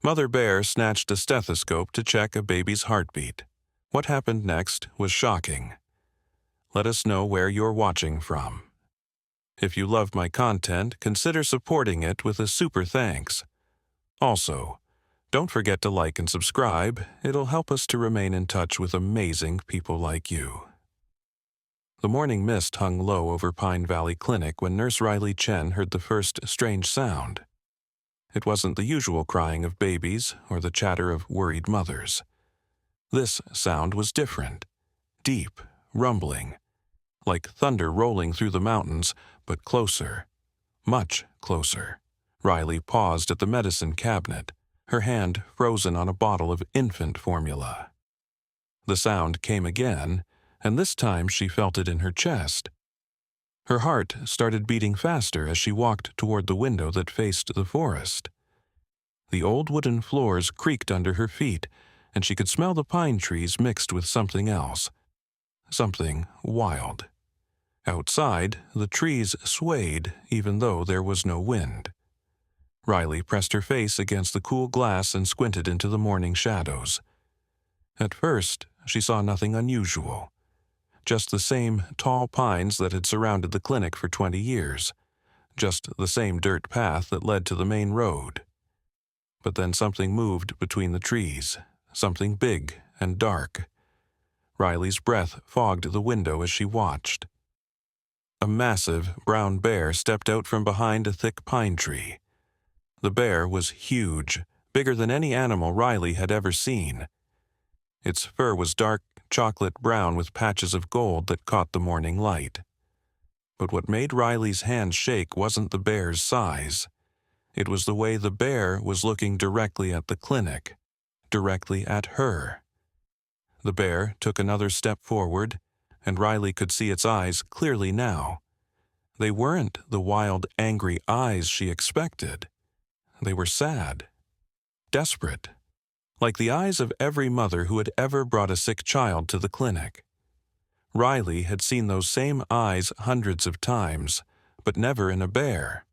Mother Bear snatched a stethoscope to check a baby's heartbeat. What happened next was shocking. Let us know where you're watching from. If you love my content, consider supporting it with a super thanks. Also, don't forget to like and subscribe. It'll help us to remain in touch with amazing people like you. The morning mist hung low over Pine Valley Clinic when Nurse Riley Chen heard the first strange sound. It wasn't the usual crying of babies or the chatter of worried mothers. This sound was different, deep, rumbling, like thunder rolling through the mountains, but closer, much closer. Riley paused at the medicine cabinet, her hand frozen on a bottle of infant formula. The sound came again, and this time she felt it in her chest. Her heart started beating faster as she walked toward the window that faced the forest. The old wooden floors creaked under her feet, and she could smell the pine trees mixed with something else, something wild. Outside, the trees swayed even though there was no wind. Riley pressed her face against the cool glass and squinted into the morning shadows. At first, she saw nothing unusual. Just the same tall pines that had surrounded the clinic for 20 years. Just the same dirt path that led to the main road. But then something moved between the trees, something big and dark. Riley's breath fogged the window as she watched. A massive brown bear stepped out from behind a thick pine tree. The bear was huge, bigger than any animal Riley had ever seen. Its fur was dark chocolate brown with patches of gold that caught the morning light. But what made Riley's hands shake wasn't the bear's size. It was the way the bear was looking directly at the clinic, directly at her. The bear took another step forward, and Riley could see its eyes clearly now. They weren't the wild, angry eyes she expected. They were sad, desperate, like the eyes of every mother who had ever brought a sick child to the clinic. Riley had seen those same eyes hundreds of times, but never in a bear.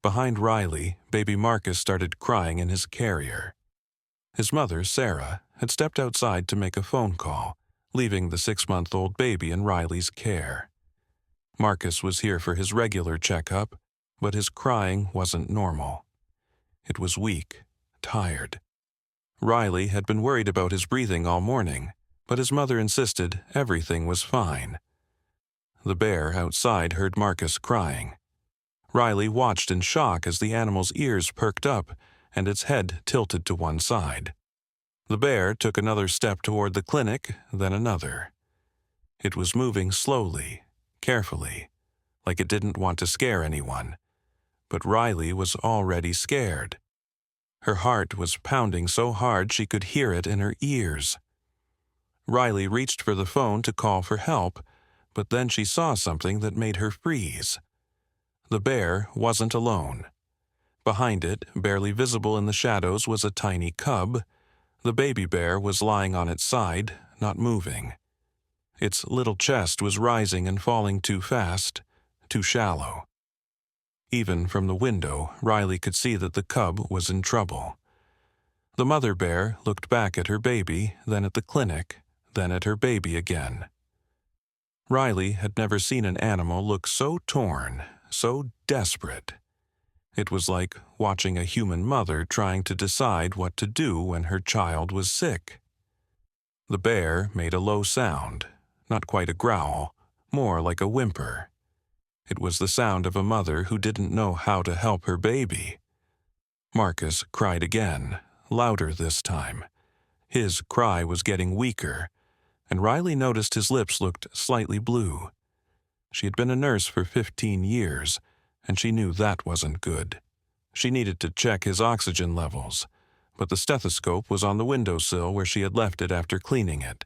Behind Riley, baby Marcus started crying in his carrier. His mother, Sarah, had stepped outside to make a phone call, leaving the 6-month-old baby in Riley's care. Marcus was here for his regular checkup, but his crying wasn't normal. It was weak, tired. Riley had been worried about his breathing all morning, but his mother insisted everything was fine. The bear outside heard Marcus crying. Riley watched in shock as the animal's ears perked up and its head tilted to one side. The bear took another step toward the clinic, then another. It was moving slowly, carefully, like it didn't want to scare anyone. But Riley was already scared. Her heart was pounding so hard she could hear it in her ears. Riley reached for the phone to call for help, but then she saw something that made her freeze. The bear wasn't alone. Behind it, barely visible in the shadows, was a tiny cub. The baby bear was lying on its side, not moving. Its little chest was rising and falling too fast, too shallow. Even from the window, Riley could see that the cub was in trouble. The mother bear looked back at her baby, then at the clinic, then at her baby again. Riley had never seen an animal look so torn, so desperate. It was like watching a human mother trying to decide what to do when her child was sick. The bear made a low sound, not quite a growl, more like a whimper. It was the sound of a mother who didn't know how to help her baby. Marcus cried again, louder this time. His cry was getting weaker, and Riley noticed his lips looked slightly blue. She had been a nurse for 15 years, and she knew that wasn't good. She needed to check his oxygen levels, but the stethoscope was on the windowsill where she had left it after cleaning it.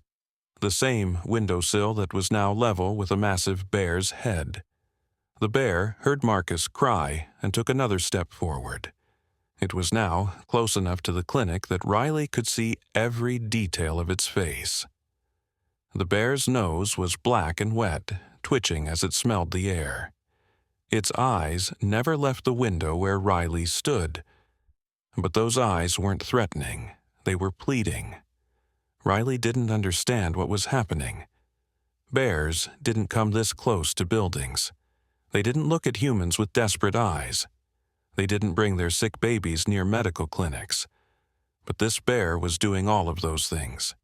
The same windowsill that was now level with a massive bear's head. The bear heard Marcus cry and took another step forward. It was now close enough to the clinic that Riley could see every detail of its face. The bear's nose was black and wet, twitching as it smelled the air. Its eyes never left the window where Riley stood. But those eyes weren't threatening. They were pleading. Riley didn't understand what was happening. Bears didn't come this close to buildings. They didn't look at humans with desperate eyes. They didn't bring their sick babies near medical clinics. But this bear was doing all of those things.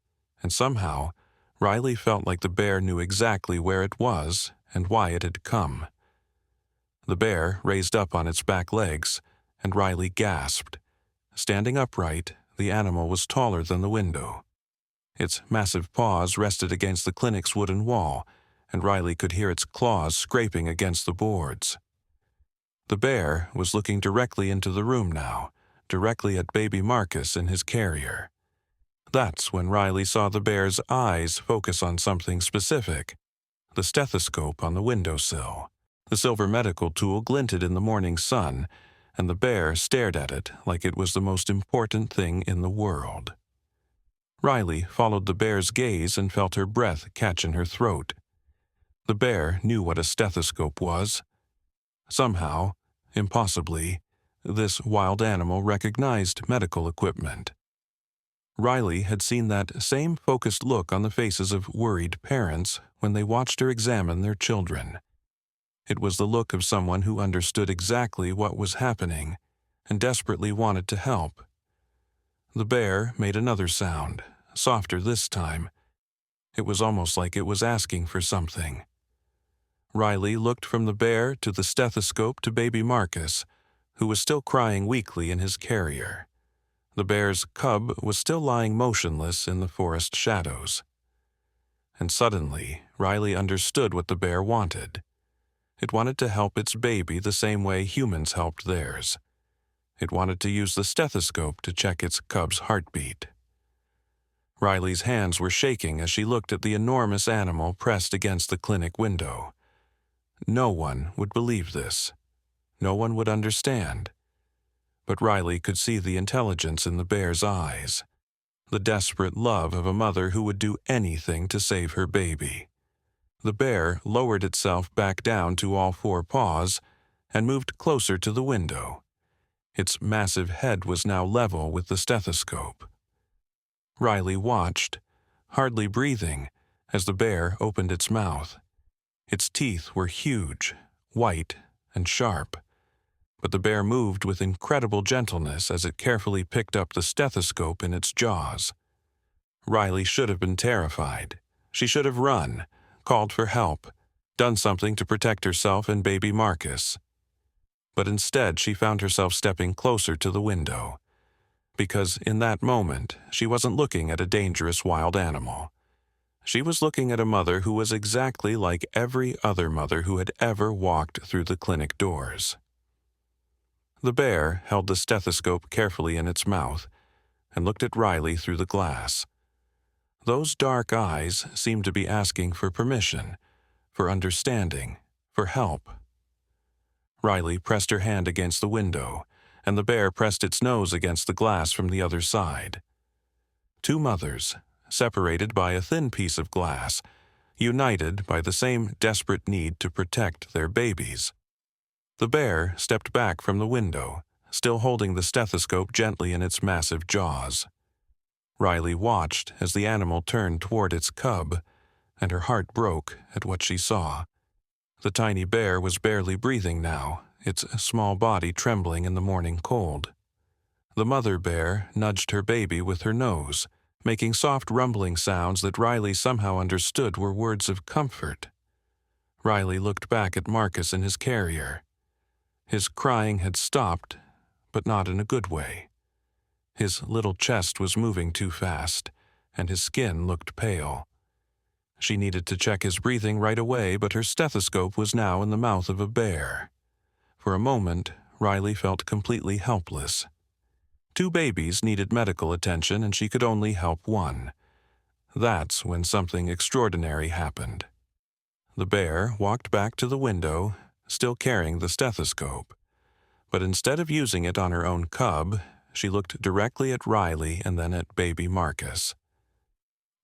And somehow, Riley felt like the bear knew exactly where it was and why it had come. The bear raised up on its back legs, and Riley gasped. Standing upright, the animal was taller than the window. Its massive paws rested against the clinic's wooden wall, and Riley could hear its claws scraping against the boards. The bear was looking directly into the room now, directly at baby Marcus in his carrier. That's when Riley saw the bear's eyes focus on something specific: the stethoscope on the windowsill. The silver medical tool glinted in the morning sun, and the bear stared at it like it was the most important thing in the world. Riley followed the bear's gaze and felt her breath catch in her throat. The bear knew what a stethoscope was. Somehow, impossibly, this wild animal recognized medical equipment. Riley had seen that same focused look on the faces of worried parents when they watched her examine their children. It was the look of someone who understood exactly what was happening and desperately wanted to help. The bear made another sound, softer this time. It was almost like it was asking for something. Riley looked from the bear to the stethoscope to baby Marcus, who was still crying weakly in his carrier. The bear's cub was still lying motionless in the forest shadows. And suddenly, Riley understood what the bear wanted. It wanted to help its baby the same way humans helped theirs. It wanted to use the stethoscope to check its cub's heartbeat. Riley's hands were shaking as she looked at the enormous animal pressed against the clinic window. No one would believe this. No one would understand. But Riley could see the intelligence in the bear's eyes, the desperate love of a mother who would do anything to save her baby. The bear lowered itself back down to all four paws and moved closer to the window. Its massive head was now level with the stethoscope. Riley watched, hardly breathing, as the bear opened its mouth. Its teeth were huge, white, and sharp, but the bear moved with incredible gentleness as it carefully picked up the stethoscope in its jaws. Riley should have been terrified. She should have run, called for help, done something to protect herself and baby Marcus. But instead she found herself stepping closer to the window, because in that moment she wasn't looking at a dangerous wild animal. She was looking at a mother who was exactly like every other mother who had ever walked through the clinic doors. The bear held the stethoscope carefully in its mouth and looked at Riley through the glass. Those dark eyes seemed to be asking for permission, for understanding, for help. Riley pressed her hand against the window, and the bear pressed its nose against the glass from the other side. Two mothers, separated by a thin piece of glass, united by the same desperate need to protect their babies. The bear stepped back from the window, still holding the stethoscope gently in its massive jaws. Riley watched as the animal turned toward its cub, and her heart broke at what she saw. The tiny bear was barely breathing now, its small body trembling in the morning cold. The mother bear nudged her baby with her nose, making soft rumbling sounds that Riley somehow understood were words of comfort. Riley looked back at Marcus in his carrier. His crying had stopped, but not in a good way. His little chest was moving too fast, and his skin looked pale. She needed to check his breathing right away, but her stethoscope was now in the mouth of a bear. For a moment, Riley felt completely helpless. Two babies needed medical attention, and she could only help one. That's when something extraordinary happened. The bear walked back to the window, still carrying the stethoscope. But instead of using it on her own cub, she looked directly at Riley and then at baby Marcus.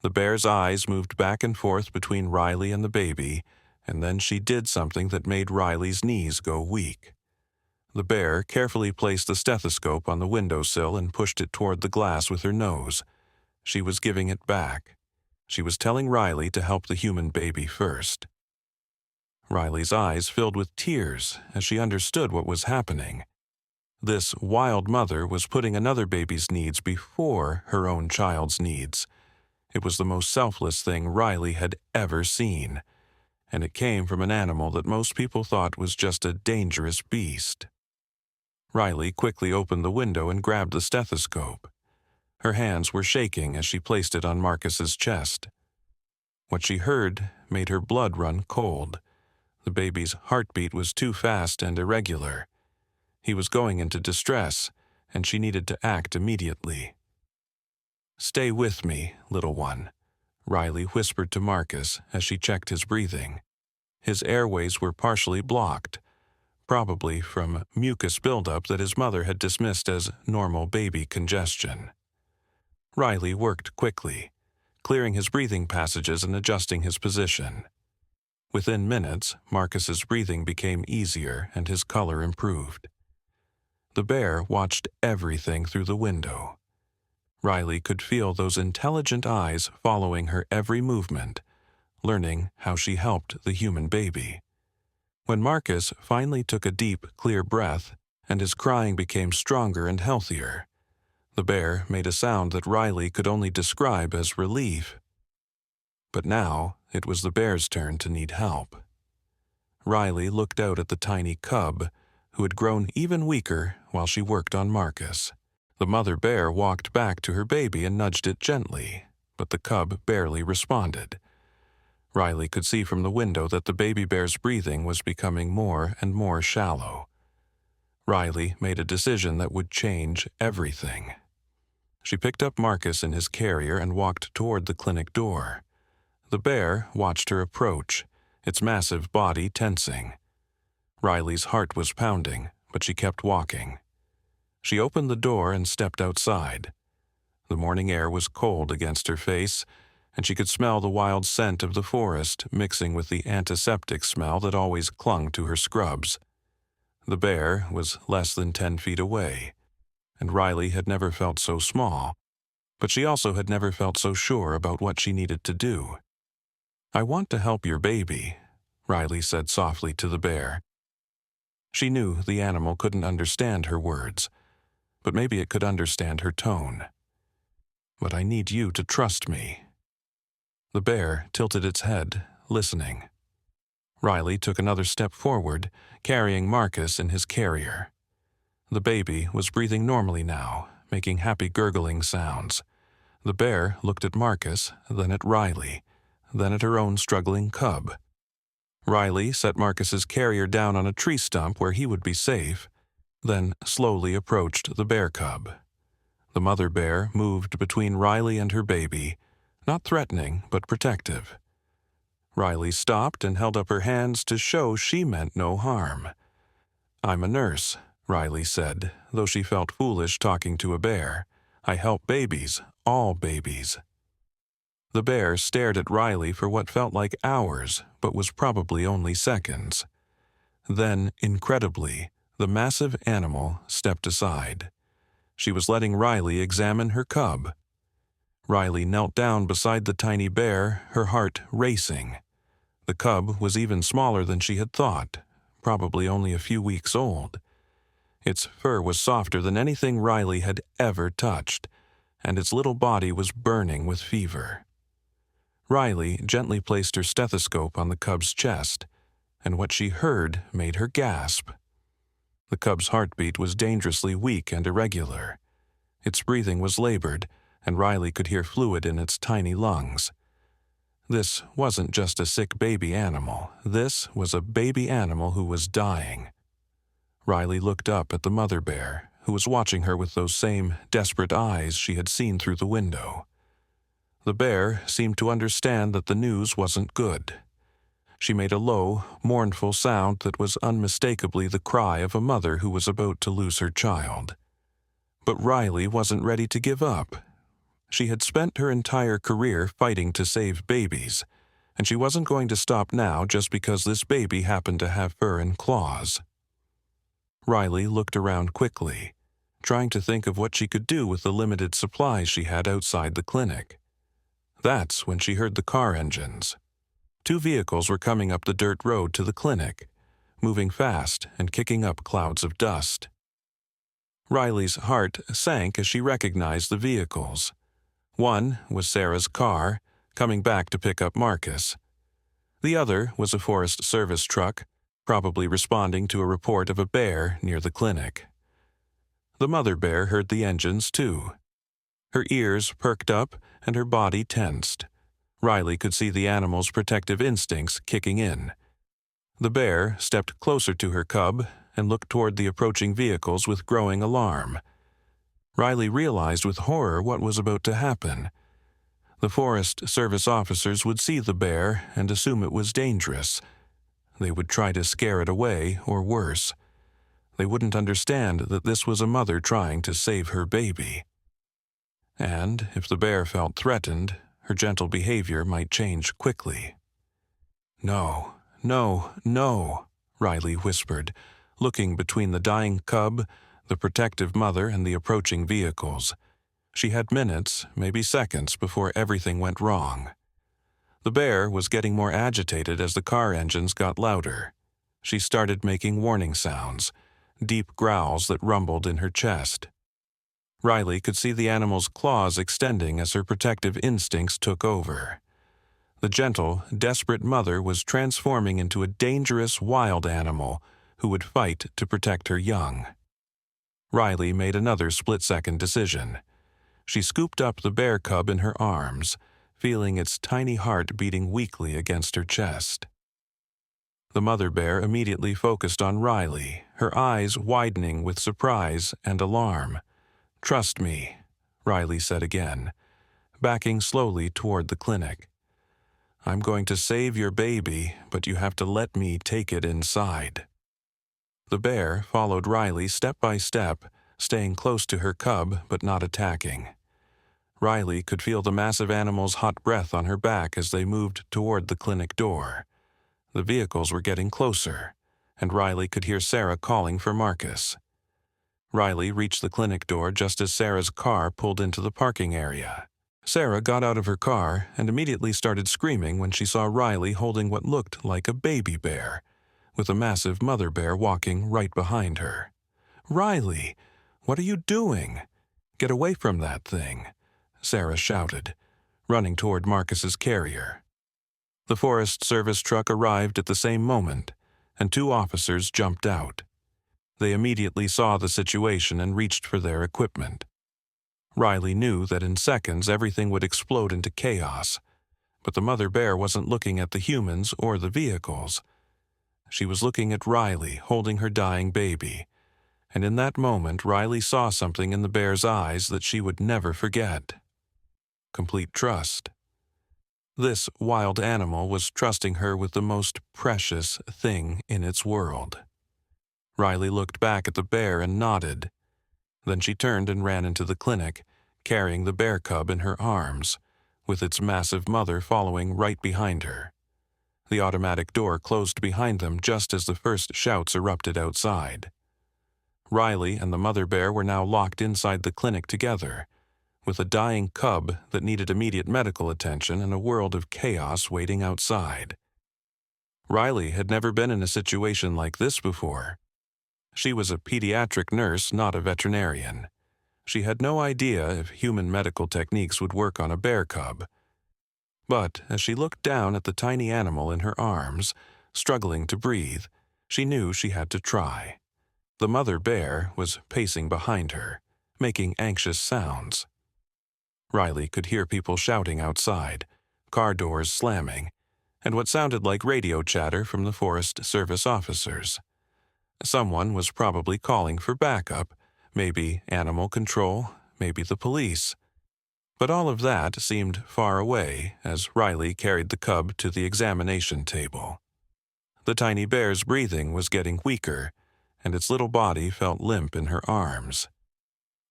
The bear's eyes moved back and forth between Riley and the baby, and then she did something that made Riley's knees go weak. The bear carefully placed the stethoscope on the windowsill and pushed it toward the glass with her nose. She was giving it back. She was telling Riley to help the human baby first. Riley's eyes filled with tears as she understood what was happening. This wild mother was putting another baby's needs before her own child's needs. It was the most selfless thing Riley had ever seen, and it came from an animal that most people thought was just a dangerous beast. Riley quickly opened the window and grabbed the stethoscope. Her hands were shaking as she placed it on Marcus's chest. What she heard made her blood run cold. The baby's heartbeat was too fast and irregular. He was going into distress, and she needed to act immediately. "Stay with me, little one," Riley whispered to Marcus as she checked his breathing. His airways were partially blocked, probably from mucus buildup that his mother had dismissed as normal baby congestion. Riley worked quickly, clearing his breathing passages and adjusting his position. Within minutes, Marcus's breathing became easier and his color improved. The bear watched everything through the window. Riley could feel those intelligent eyes following her every movement, learning how she helped the human baby. When Marcus finally took a deep, clear breath and his crying became stronger and healthier, the bear made a sound that Riley could only describe as relief. But now it was the bear's turn to need help. Riley looked out at the tiny cub, who had grown even weaker while she worked on Marcus. The mother bear walked back to her baby and nudged it gently, but the cub barely responded. Riley could see from the window that the baby bear's breathing was becoming more and more shallow. Riley made a decision that would change everything. She picked up Marcus in his carrier and walked toward the clinic door. The bear watched her approach, its massive body tensing. Riley's heart was pounding, but she kept walking. She opened the door and stepped outside. The morning air was cold against her face, and she could smell the wild scent of the forest mixing with the antiseptic smell that always clung to her scrubs. The bear was less than 10 feet away, and Riley had never felt so small, but she also had never felt so sure about what she needed to do. "I want to help your baby," Riley said softly to the bear. She knew the animal couldn't understand her words, but maybe it could understand her tone. "But I need you to trust me." The bear tilted its head, listening. Riley took another step forward, carrying Marcus in his carrier. The baby was breathing normally now, making happy gurgling sounds. The bear looked at Marcus, then at Riley, then at her own struggling cub. Riley set Marcus's carrier down on a tree stump where he would be safe, then slowly approached the bear cub. The mother bear moved between Riley and her baby, not threatening but protective. Riley stopped and held up her hands to show she meant no harm. "I'm a nurse," Riley said, though she felt foolish talking to a bear. "I help babies, all babies." The bear stared at Riley for what felt like hours, but was probably only seconds. Then, incredibly, the massive animal stepped aside. She was letting Riley examine her cub. Riley knelt down beside the tiny bear, her heart racing. The cub was even smaller than she had thought, probably only a few weeks old. Its fur was softer than anything Riley had ever touched, and its little body was burning with fever. Riley gently placed her stethoscope on the cub's chest, and what she heard made her gasp. The cub's heartbeat was dangerously weak and irregular. Its breathing was labored, and Riley could hear fluid in its tiny lungs. This wasn't just a sick baby animal. This was a baby animal who was dying. Riley looked up at the mother bear, who was watching her with those same desperate eyes she had seen through the window. The bear seemed to understand that the news wasn't good. She made a low, mournful sound that was unmistakably the cry of a mother who was about to lose her child. But Riley wasn't ready to give up. She had spent her entire career fighting to save babies, and she wasn't going to stop now just because this baby happened to have fur and claws. Riley looked around quickly, trying to think of what she could do with the limited supplies she had outside the clinic. That's when she heard the car engines. 2 vehicles were coming up the dirt road to the clinic, moving fast and kicking up clouds of dust. Riley's heart sank as she recognized the vehicles. One was Sarah's car, coming back to pick up Marcus. The other was a Forest Service truck, probably responding to a report of a bear near the clinic. The mother bear heard the engines too. Her ears perked up and her body tensed. Riley could see the animal's protective instincts kicking in. The bear stepped closer to her cub and looked toward the approaching vehicles with growing alarm. Riley realized with horror what was about to happen. The Forest Service officers would see the bear and assume it was dangerous. They would try to scare it away, or worse. They wouldn't understand that this was a mother trying to save her baby. And if the bear felt threatened, her gentle behavior might change quickly. "No, no, no," Riley whispered, looking between the dying cub, the protective mother, and the approaching vehicles. She had minutes, maybe seconds, before everything went wrong. The bear was getting more agitated as the car engines got louder. She started making warning sounds, deep growls that rumbled in her chest. Riley could see the animal's claws extending as her protective instincts took over. The gentle, desperate mother was transforming into a dangerous wild animal who would fight to protect her young. Riley made another split-second decision. She scooped up the bear cub in her arms, feeling its tiny heart beating weakly against her chest. The mother bear immediately focused on Riley, her eyes widening with surprise and alarm. "Trust me," Riley said again, backing slowly toward the clinic. "I'm going to save your baby, but you have to let me take it inside." The bear followed Riley step by step, staying close to her cub but not attacking. Riley could feel the massive animal's hot breath on her back as they moved toward the clinic door. The vehicles were getting closer, and Riley could hear Sarah calling for Marcus. Riley reached the clinic door just as Sarah's car pulled into the parking area. Sarah got out of her car and immediately started screaming when she saw Riley holding what looked like a baby bear, with a massive mother bear walking right behind her. "Riley, what are you doing? Get away from that thing," Sarah shouted, running toward Marcus's carrier. The Forest Service truck arrived at the same moment, and 2 officers jumped out. They immediately saw the situation and reached for their equipment. Riley knew that in seconds everything would explode into chaos, but the mother bear wasn't looking at the humans or the vehicles. She was looking at Riley holding her dying baby, and in that moment Riley saw something in the bear's eyes that she would never forget. Complete trust. This wild animal was trusting her with the most precious thing in its world. Riley looked back at the bear and nodded. Then she turned and ran into the clinic, carrying the bear cub in her arms, with its massive mother following right behind her. The automatic door closed behind them just as the first shouts erupted outside. Riley and the mother bear were now locked inside the clinic together, with a dying cub that needed immediate medical attention and a world of chaos waiting outside. Riley had never been in a situation like this before. She was a pediatric nurse, not a veterinarian. She had no idea if human medical techniques would work on a bear cub. But as she looked down at the tiny animal in her arms, struggling to breathe, she knew she had to try. The mother bear was pacing behind her, making anxious sounds. Riley could hear people shouting outside, car doors slamming, and what sounded like radio chatter from the Forest Service officers. Someone was probably calling for backup, maybe animal control, maybe the police. But all of that seemed far away as Riley carried the cub to the examination table. The tiny bear's breathing was getting weaker, and its little body felt limp in her arms.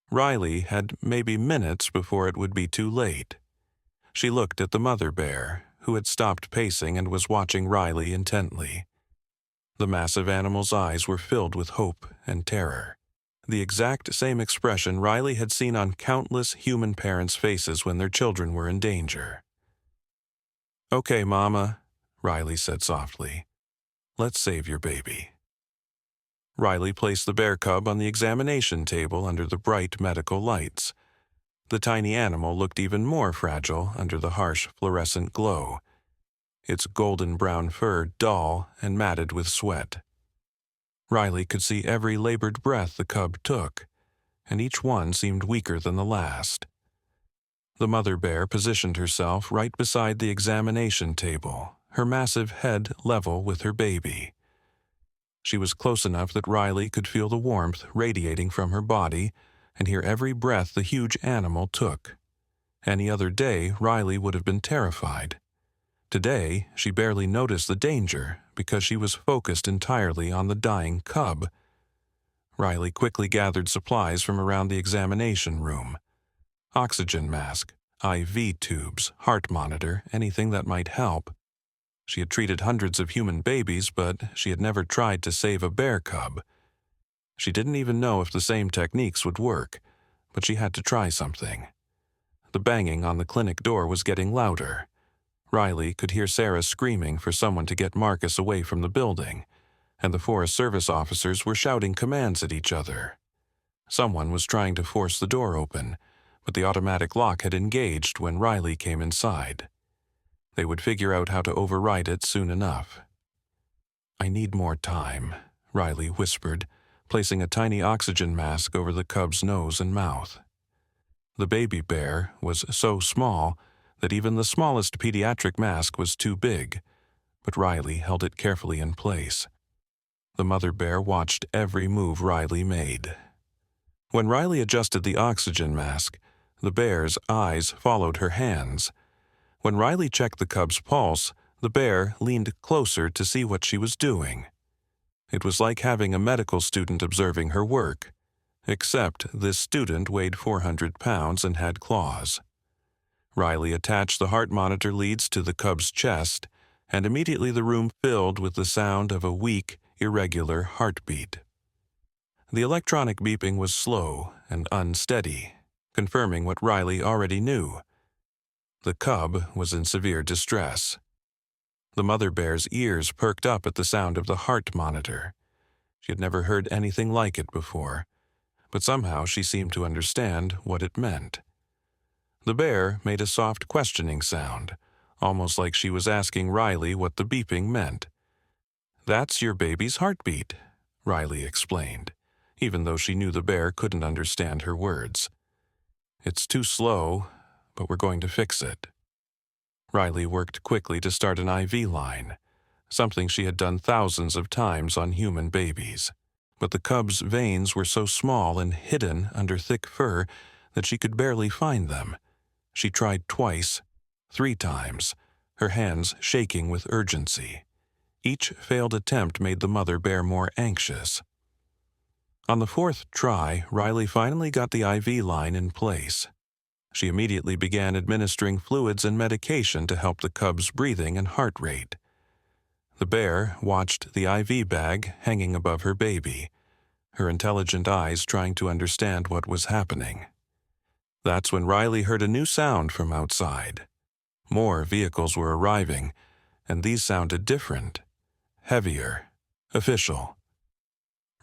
Riley had maybe minutes before it would be too late. She looked at the mother bear, who had stopped pacing and was watching Riley intently. The massive animal's eyes were filled with hope and terror. The exact same expression Riley had seen on countless human parents' faces when their children were in danger. "Okay, Mama," Riley said softly. "Let's save your baby." Riley placed the bear cub on the examination table under the bright medical lights. The tiny animal looked even more fragile under the harsh fluorescent glow, its golden-brown fur dull and matted with sweat. Riley could see every labored breath the cub took, and each one seemed weaker than the last. The mother bear positioned herself right beside the examination table, her massive head level with her baby. She was close enough that Riley could feel the warmth radiating from her body and hear every breath the huge animal took. Any other day, Riley would have been terrified. Today, she barely noticed the danger because she was focused entirely on the dying cub. Riley quickly gathered supplies from around the examination room. Oxygen mask, IV tubes, heart monitor, anything that might help. She had treated hundreds of human babies, but she had never tried to save a bear cub. She didn't even know if the same techniques would work, but she had to try something. The banging on the clinic door was getting louder. Riley could hear Sarah screaming for someone to get Marcus away from the building, and the Forest Service officers were shouting commands at each other. Someone was trying to force the door open, but the automatic lock had engaged when Riley came inside. They would figure out how to override it soon enough. "I need more time," Riley whispered, placing a tiny oxygen mask over the cub's nose and mouth. The baby bear was so small that even the smallest pediatric mask was too big, but Riley held it carefully in place. The mother bear watched every move Riley made. When Riley adjusted the oxygen mask, the bear's eyes followed her hands. When Riley checked the cub's pulse, the bear leaned closer to see what she was doing. It was like having a medical student observing her work, except this student weighed 400 pounds and had claws. Riley attached the heart monitor leads to the cub's chest, and immediately the room filled with the sound of a weak, irregular heartbeat. The electronic beeping was slow and unsteady, confirming what Riley already knew. The cub was in severe distress. The mother bear's ears perked up at the sound of the heart monitor. She had never heard anything like it before, but somehow she seemed to understand what it meant. The bear made a soft questioning sound, almost like she was asking Riley what the beeping meant. "That's your baby's heartbeat," Riley explained, even though she knew the bear couldn't understand her words. "It's too slow, but we're going to fix it." Riley worked quickly to start an IV line, something she had done thousands of times on human babies. But the cub's veins were so small and hidden under thick fur that she could barely find them. She tried twice, 3 times, her hands shaking with urgency. Each failed attempt made the mother bear more anxious. On the 4th try, Riley finally got the IV line in place. She immediately began administering fluids and medication to help the cub's breathing and heart rate. The bear watched the IV bag hanging above her baby, her intelligent eyes trying to understand what was happening. That's when Riley heard a new sound from outside. More vehicles were arriving, and these sounded different, heavier, official.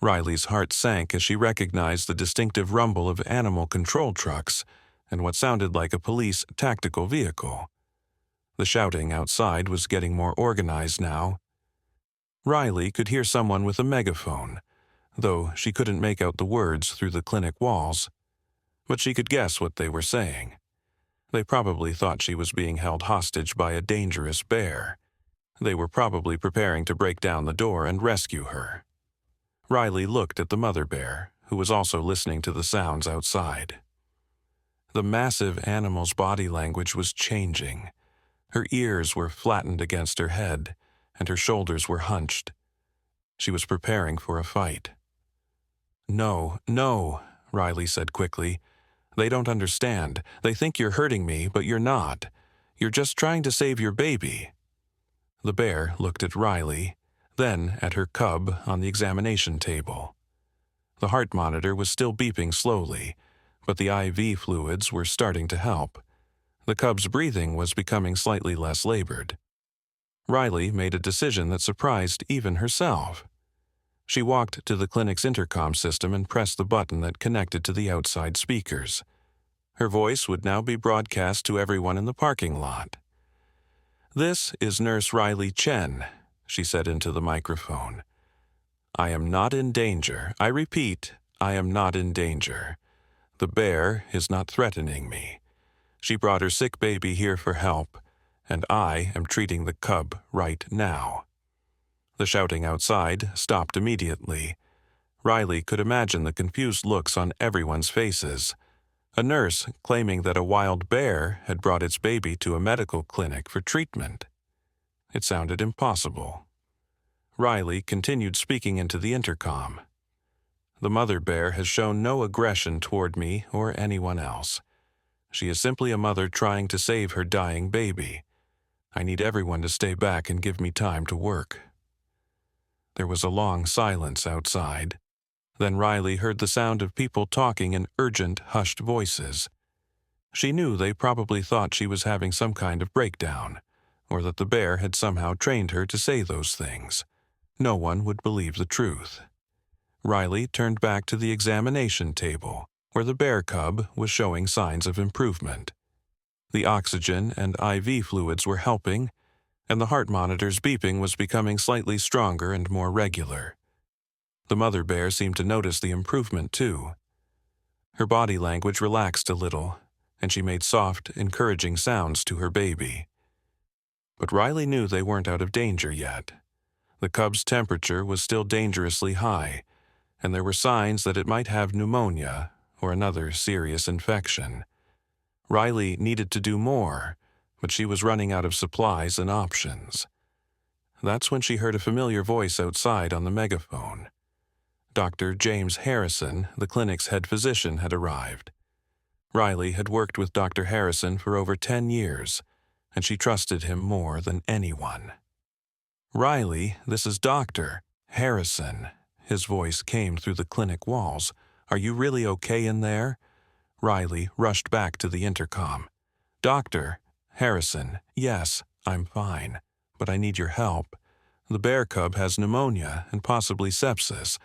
Riley's heart sank as she recognized the distinctive rumble of animal control trucks and what sounded like a police tactical vehicle. The shouting outside was getting more organized now. Riley could hear someone with a megaphone, though she couldn't make out the words through the clinic walls. But she could guess what they were saying. They probably thought she was being held hostage by a dangerous bear. They were probably preparing to break down the door and rescue her. Riley looked at the mother bear, who was also listening to the sounds outside. The massive animal's body language was changing. Her ears were flattened against her head, and her shoulders were hunched. She was preparing for a fight. "No, no," Riley said quickly. "They don't understand. They think you're hurting me, but you're not. You're just trying to save your baby." The bear looked at Riley, then at her cub on the examination table. The heart monitor was still beeping slowly, but the IV fluids were starting to help. The cub's breathing was becoming slightly less labored. Riley made a decision that surprised even herself. She walked to the clinic's intercom system and pressed the button that connected to the outside speakers. Her voice would now be broadcast to everyone in the parking lot. "This is Nurse Riley Chen," she said into the microphone. "I am not in danger. I repeat, I am not in danger. The bear is not threatening me. She brought her sick baby here for help, and I am treating the cub right now." The shouting outside stopped immediately. Riley could imagine the confused looks on everyone's faces. A nurse claiming that a wild bear had brought its baby to a medical clinic for treatment. It sounded impossible. Riley continued speaking into the intercom. "The mother bear has shown no aggression toward me or anyone else. She is simply a mother trying to save her dying baby. I need everyone to stay back and give me time to work." There was a long silence outside. Then Riley heard the sound of people talking in urgent, hushed voices. She knew they probably thought she was having some kind of breakdown, or that the bear had somehow trained her to say those things. No one would believe the truth. Riley turned back to the examination table, where the bear cub was showing signs of improvement. The oxygen and IV fluids were helping, and the heart monitor's beeping was becoming slightly stronger and more regular. The mother bear seemed to notice the improvement too. Her body language relaxed a little, and she made soft, encouraging sounds to her baby. But Riley knew they weren't out of danger yet. The cub's temperature was still dangerously high, and there were signs that it might have pneumonia or another serious infection. Riley needed to do more, but she was running out of supplies and options. That's when she heard a familiar voice outside on the megaphone. Dr. James Harrison, the clinic's head physician, had arrived. Riley had worked with Dr. Harrison for over 10 years, and she trusted him more than anyone. "Riley, this is Dr. Harrison." His voice came through the clinic walls. "Are you really okay in there?" Riley rushed back to the intercom. "Dr. Harrison, yes, I'm fine, but I need your help. The bear cub has pneumonia and possibly sepsis.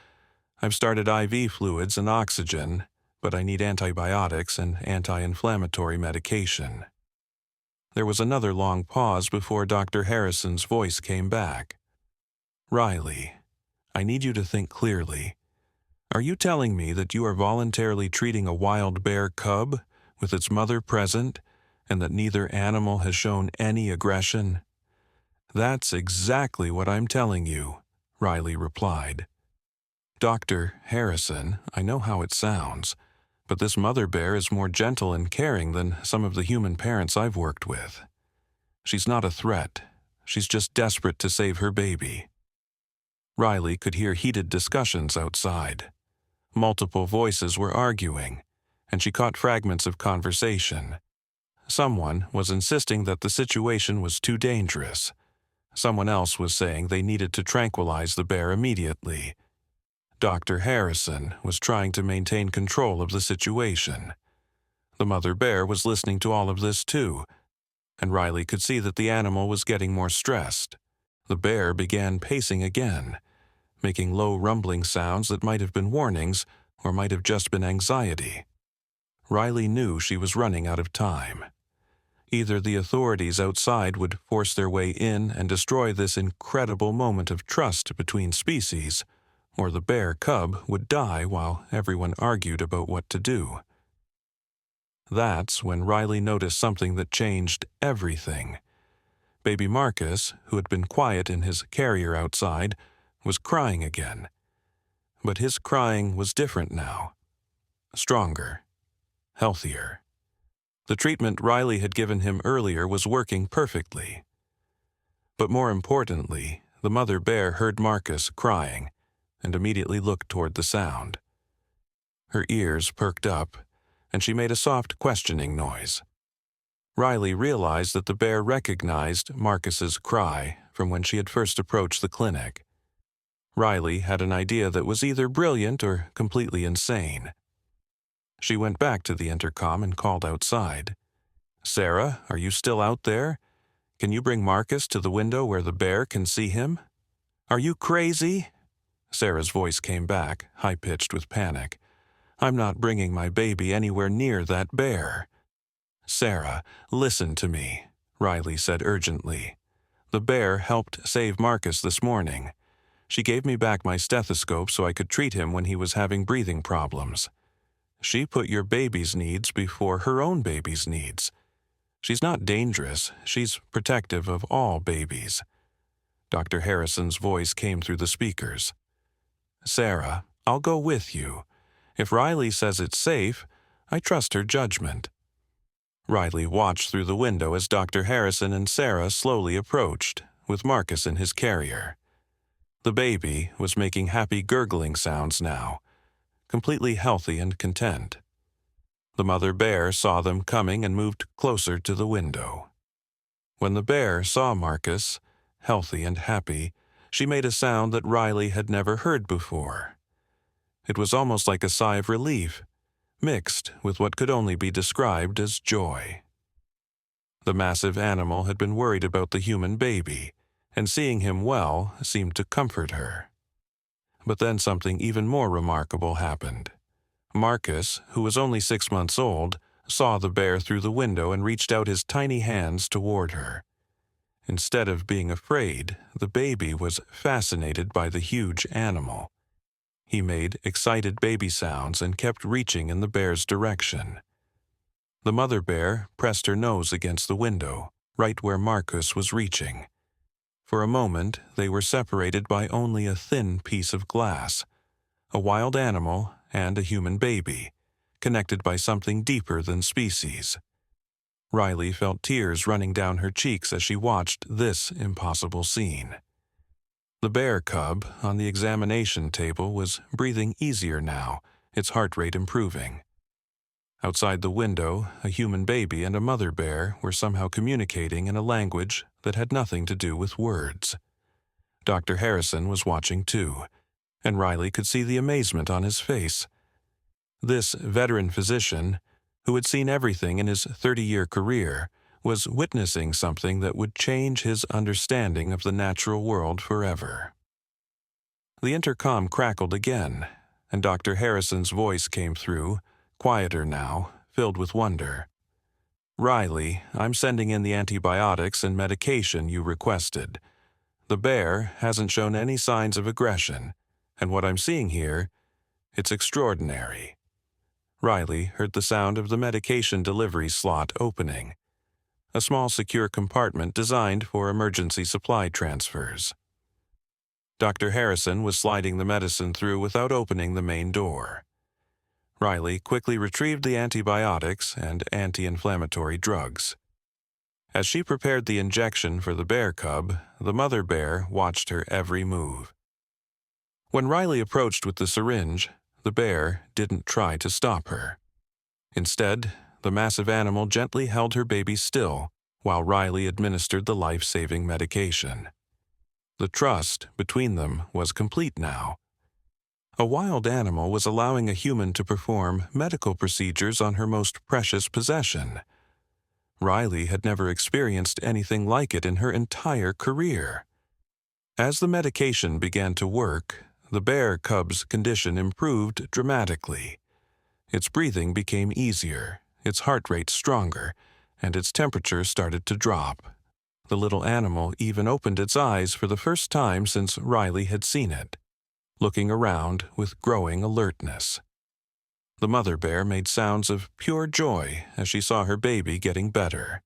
I've started IV fluids and oxygen, but I need antibiotics and anti-inflammatory medication." There was another long pause before Dr. Harrison's voice came back. "Riley, I need you to think clearly. Are you telling me that you are voluntarily treating a wild bear cub with its mother present, and that neither animal has shown any aggression?" "That's exactly what I'm telling you," Riley replied. "Dr. Harrison, I know how it sounds, but this mother bear is more gentle and caring than some of the human parents I've worked with. She's not a threat. She's just desperate to save her baby." Riley could hear heated discussions outside. Multiple voices were arguing, and she caught fragments of conversation. Someone was insisting that the situation was too dangerous. Someone else was saying they needed to tranquilize the bear immediately. Dr. Harrison was trying to maintain control of the situation. The mother bear was listening to all of this too, and Riley could see that the animal was getting more stressed. The bear began pacing again, making low rumbling sounds that might have been warnings or might have just been anxiety. Riley knew she was running out of time. Either the authorities outside would force their way in and destroy this incredible moment of trust between species, or the bear cub would die while everyone argued about what to do. That's when Riley noticed something that changed everything. Baby Marcus, who had been quiet in his carrier outside, was crying again. But his crying was different now. Stronger. Healthier. The treatment Riley had given him earlier was working perfectly. But more importantly, the mother bear heard Marcus crying and immediately looked toward the sound. Her ears perked up, and she made a soft questioning noise. Riley realized that the bear recognized Marcus's cry from when she had first approached the clinic. Riley had an idea that was either brilliant or completely insane. She went back to the intercom and called outside. "Sarah, are you still out there? Can you bring Marcus to the window where the bear can see him?" "Are you crazy?" Sarah's voice came back, high-pitched with panic. "I'm not bringing my baby anywhere near that bear." "Sarah, listen to me," Riley said urgently. "The bear helped save Marcus this morning. She gave me back my stethoscope so I could treat him when he was having breathing problems. She put your baby's needs before her own baby's needs. She's not dangerous. She's protective of all babies." Dr. Harrison's voice came through the speakers. "Sarah, I'll go with you. If Riley says it's safe, I trust her judgment." Riley watched through the window as Dr. Harrison and Sarah slowly approached, with Marcus in his carrier. The baby was making happy gurgling sounds now, completely healthy and content. The mother bear saw them coming and moved closer to the window. When the bear saw Marcus, healthy and happy, she made a sound that Riley had never heard before. It was almost like a sigh of relief, mixed with what could only be described as joy. The massive animal had been worried about the human baby, and seeing him well seemed to comfort her. But then something even more remarkable happened. Marcus, who was only 6 months old, saw the bear through the window and reached out his tiny hands toward her. Instead of being afraid, the baby was fascinated by the huge animal. He made excited baby sounds and kept reaching in the bear's direction. The mother bear pressed her nose against the window, right where Marcus was reaching. For a moment, they were separated by only a thin piece of glass. A wild animal and a human baby, connected by something deeper than species. Riley felt tears running down her cheeks as she watched this impossible scene. The bear cub on the examination table was breathing easier now, its heart rate improving. Outside the window, a human baby and a mother bear were somehow communicating in a language that had nothing to do with words. Dr. Harrison was watching too, and Riley could see the amazement on his face. This veteran physician, who had seen everything in his 30-year career, was witnessing something that would change his understanding of the natural world forever. The intercom crackled again, and Dr. Harrison's voice came through, quieter now, filled with wonder. "Riley, I'm sending in the antibiotics and medication you requested. The bear hasn't shown any signs of aggression, and what I'm seeing here, it's extraordinary." Riley heard the sound of the medication delivery slot opening, a small secure compartment designed for emergency supply transfers. Dr. Harrison was sliding the medicine through without opening the main door. Riley quickly retrieved the antibiotics and anti-inflammatory drugs. As she prepared the injection for the bear cub, the mother bear watched her every move. When Riley approached with the syringe, the bear didn't try to stop her. Instead, the massive animal gently held her baby still while Riley administered the life-saving medication. The trust between them was complete now. A wild animal was allowing a human to perform medical procedures on her most precious possession. Riley had never experienced anything like it in her entire career. As the medication began to work, the bear cub's condition improved dramatically. Its breathing became easier, its heart rate stronger, and its temperature started to drop. The little animal even opened its eyes for the first time since Riley had seen it, looking around with growing alertness. The mother bear made sounds of pure joy as she saw her baby getting better.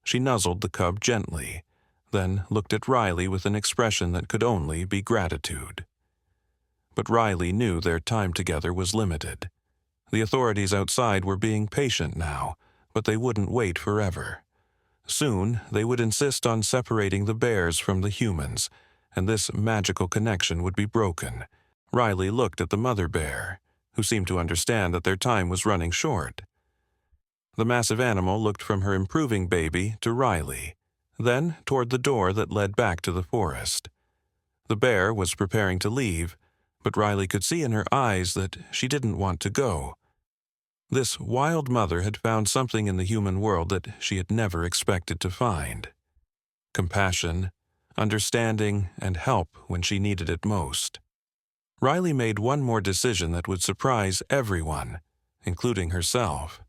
She nuzzled the cub gently, then looked at Riley with an expression that could only be gratitude. But Riley knew their time together was limited. The authorities outside were being patient now, but they wouldn't wait forever. Soon, they would insist on separating the bears from the humans, and this magical connection would be broken. Riley looked at the mother bear, who seemed to understand that their time was running short. The massive animal looked from her improving baby to Riley, then toward the door that led back to the forest. The bear was preparing to leave, but Riley could see in her eyes that she didn't want to go. This wild mother had found something in the human world that she had never expected to find: compassion, understanding, and help when she needed it most. Riley made one more decision that would surprise everyone, including herself.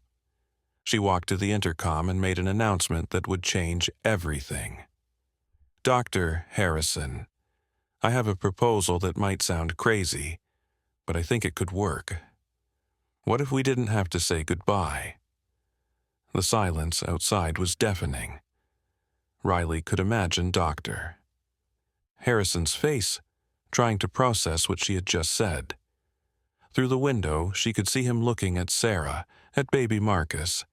She walked to the intercom and made an announcement that would change everything. "Dr. Harrison, I have a proposal that might sound crazy, but I think it could work. What if we didn't have to say goodbye?" The silence outside was deafening. Riley could imagine Dr. Harrison's face, trying to process what she had just said. Through the window, she could see him looking at Sarah, at baby Marcus,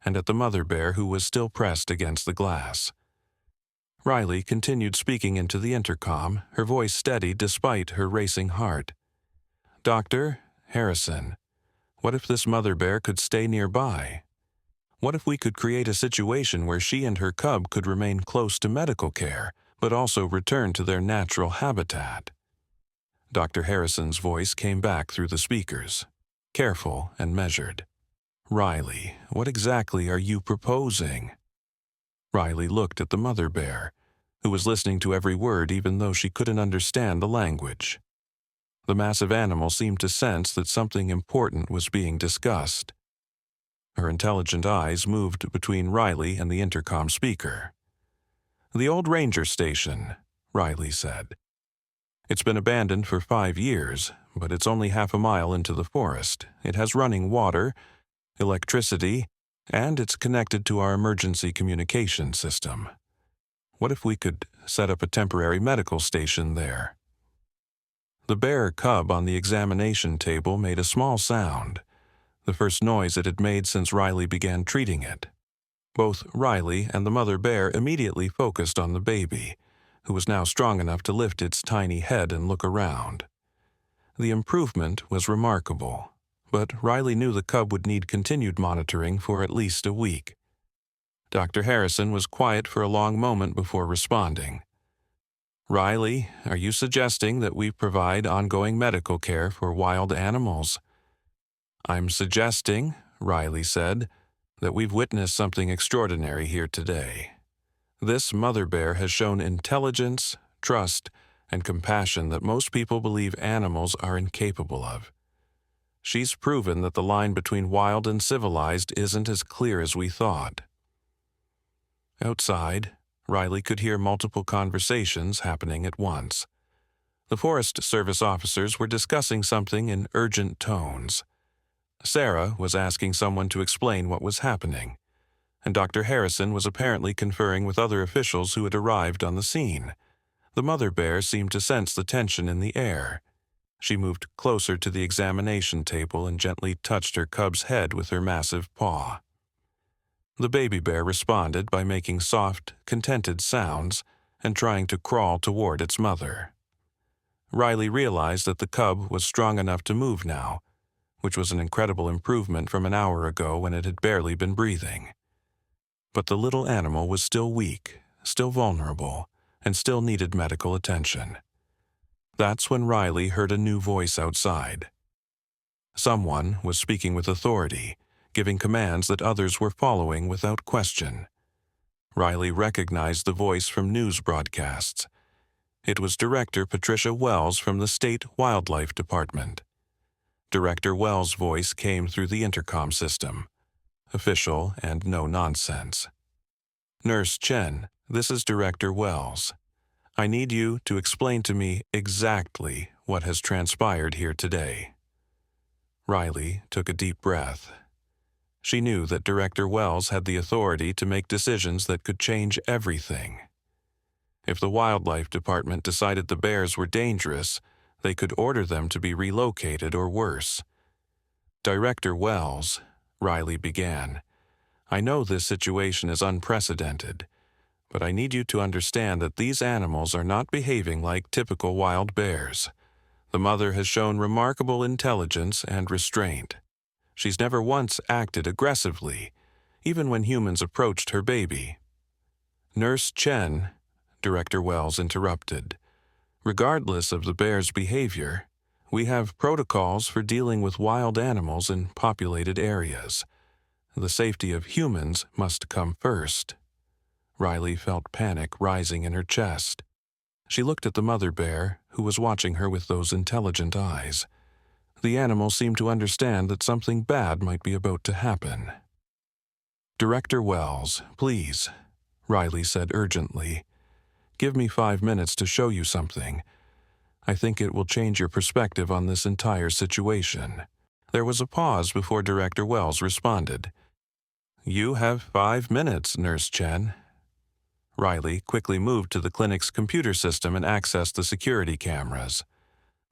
and at the mother bear who was still pressed against the glass. Riley continued speaking into the intercom, her voice steady despite her racing heart. "Dr. Harrison, what if this mother bear could stay nearby? What if we could create a situation where she and her cub could remain close to medical care, but also return to their natural habitat?" Dr. Harrison's voice came back through the speakers, careful and measured. "Riley, what exactly are you proposing?" Riley looked at the mother bear, who was listening to every word even though she couldn't understand the language. The massive animal seemed to sense that something important was being discussed. Her intelligent eyes moved between Riley and the intercom speaker. "The old ranger station," Riley said. "It's been abandoned for 5 years, but it's only half a mile into the forest. It has running water, electricity, and it's connected to our emergency communication system. What if we could set up a temporary medical station there?" The bear cub on the examination table made a small sound, the first noise it had made since Riley began treating it. Both Riley and the mother bear immediately focused on the baby, who was now strong enough to lift its tiny head and look around. The improvement was remarkable, but Riley knew the cub would need continued monitoring for at least a week. Dr. Harrison was quiet for a long moment before responding. "Riley, are you suggesting that we provide ongoing medical care for wild animals?" "I'm suggesting," Riley said, "that we've witnessed something extraordinary here today. This mother bear has shown intelligence, trust, and compassion that most people believe animals are incapable of. She's proven that the line between wild and civilized isn't as clear as we thought." Outside, Riley could hear multiple conversations happening at once. The Forest Service officers were discussing something in urgent tones. Sarah was asking someone to explain what was happening, and Dr. Harrison was apparently conferring with other officials who had arrived on the scene. The mother bear seemed to sense the tension in the air. She moved closer to the examination table and gently touched her cub's head with her massive paw. The baby bear responded by making soft, contented sounds and trying to crawl toward its mother. Riley realized that the cub was strong enough to move now, which was an incredible improvement from an hour ago when it had barely been breathing. But the little animal was still weak, still vulnerable, and still needed medical attention. That's when Riley heard a new voice outside. Someone was speaking with authority, giving commands that others were following without question. Riley recognized the voice from news broadcasts. It was Director Patricia Wells from the State Wildlife Department. Director Wells' voice came through the intercom system, official and no nonsense. "Nurse Chen, this is Director Wells. I need you to explain to me exactly what has transpired here today." Riley took a deep breath. She knew that Director Wells had the authority to make decisions that could change everything. If the Wildlife Department decided the bears were dangerous, they could order them to be relocated or worse. "Director Wells," Riley began, "I know this situation is unprecedented, but I need you to understand that these animals are not behaving like typical wild bears. The mother has shown remarkable intelligence and restraint. She's never once acted aggressively, even when humans approached her baby." "Nurse Chen," Director Wells interrupted, Regardless of the bear's behavior, we have protocols for dealing with wild animals in populated areas. The safety of humans must come first. Riley felt panic rising in her chest. She looked at the mother bear, who was watching her with those intelligent eyes. The animal seemed to understand that something bad might be about to happen. "Director Wells, please," Riley said urgently. "Give me 5 minutes to show you something. I think it will change your perspective on this entire situation." There was a pause before Director Wells responded. "You have 5 minutes, Nurse Chen." Riley quickly moved to the clinic's computer system and accessed the security cameras.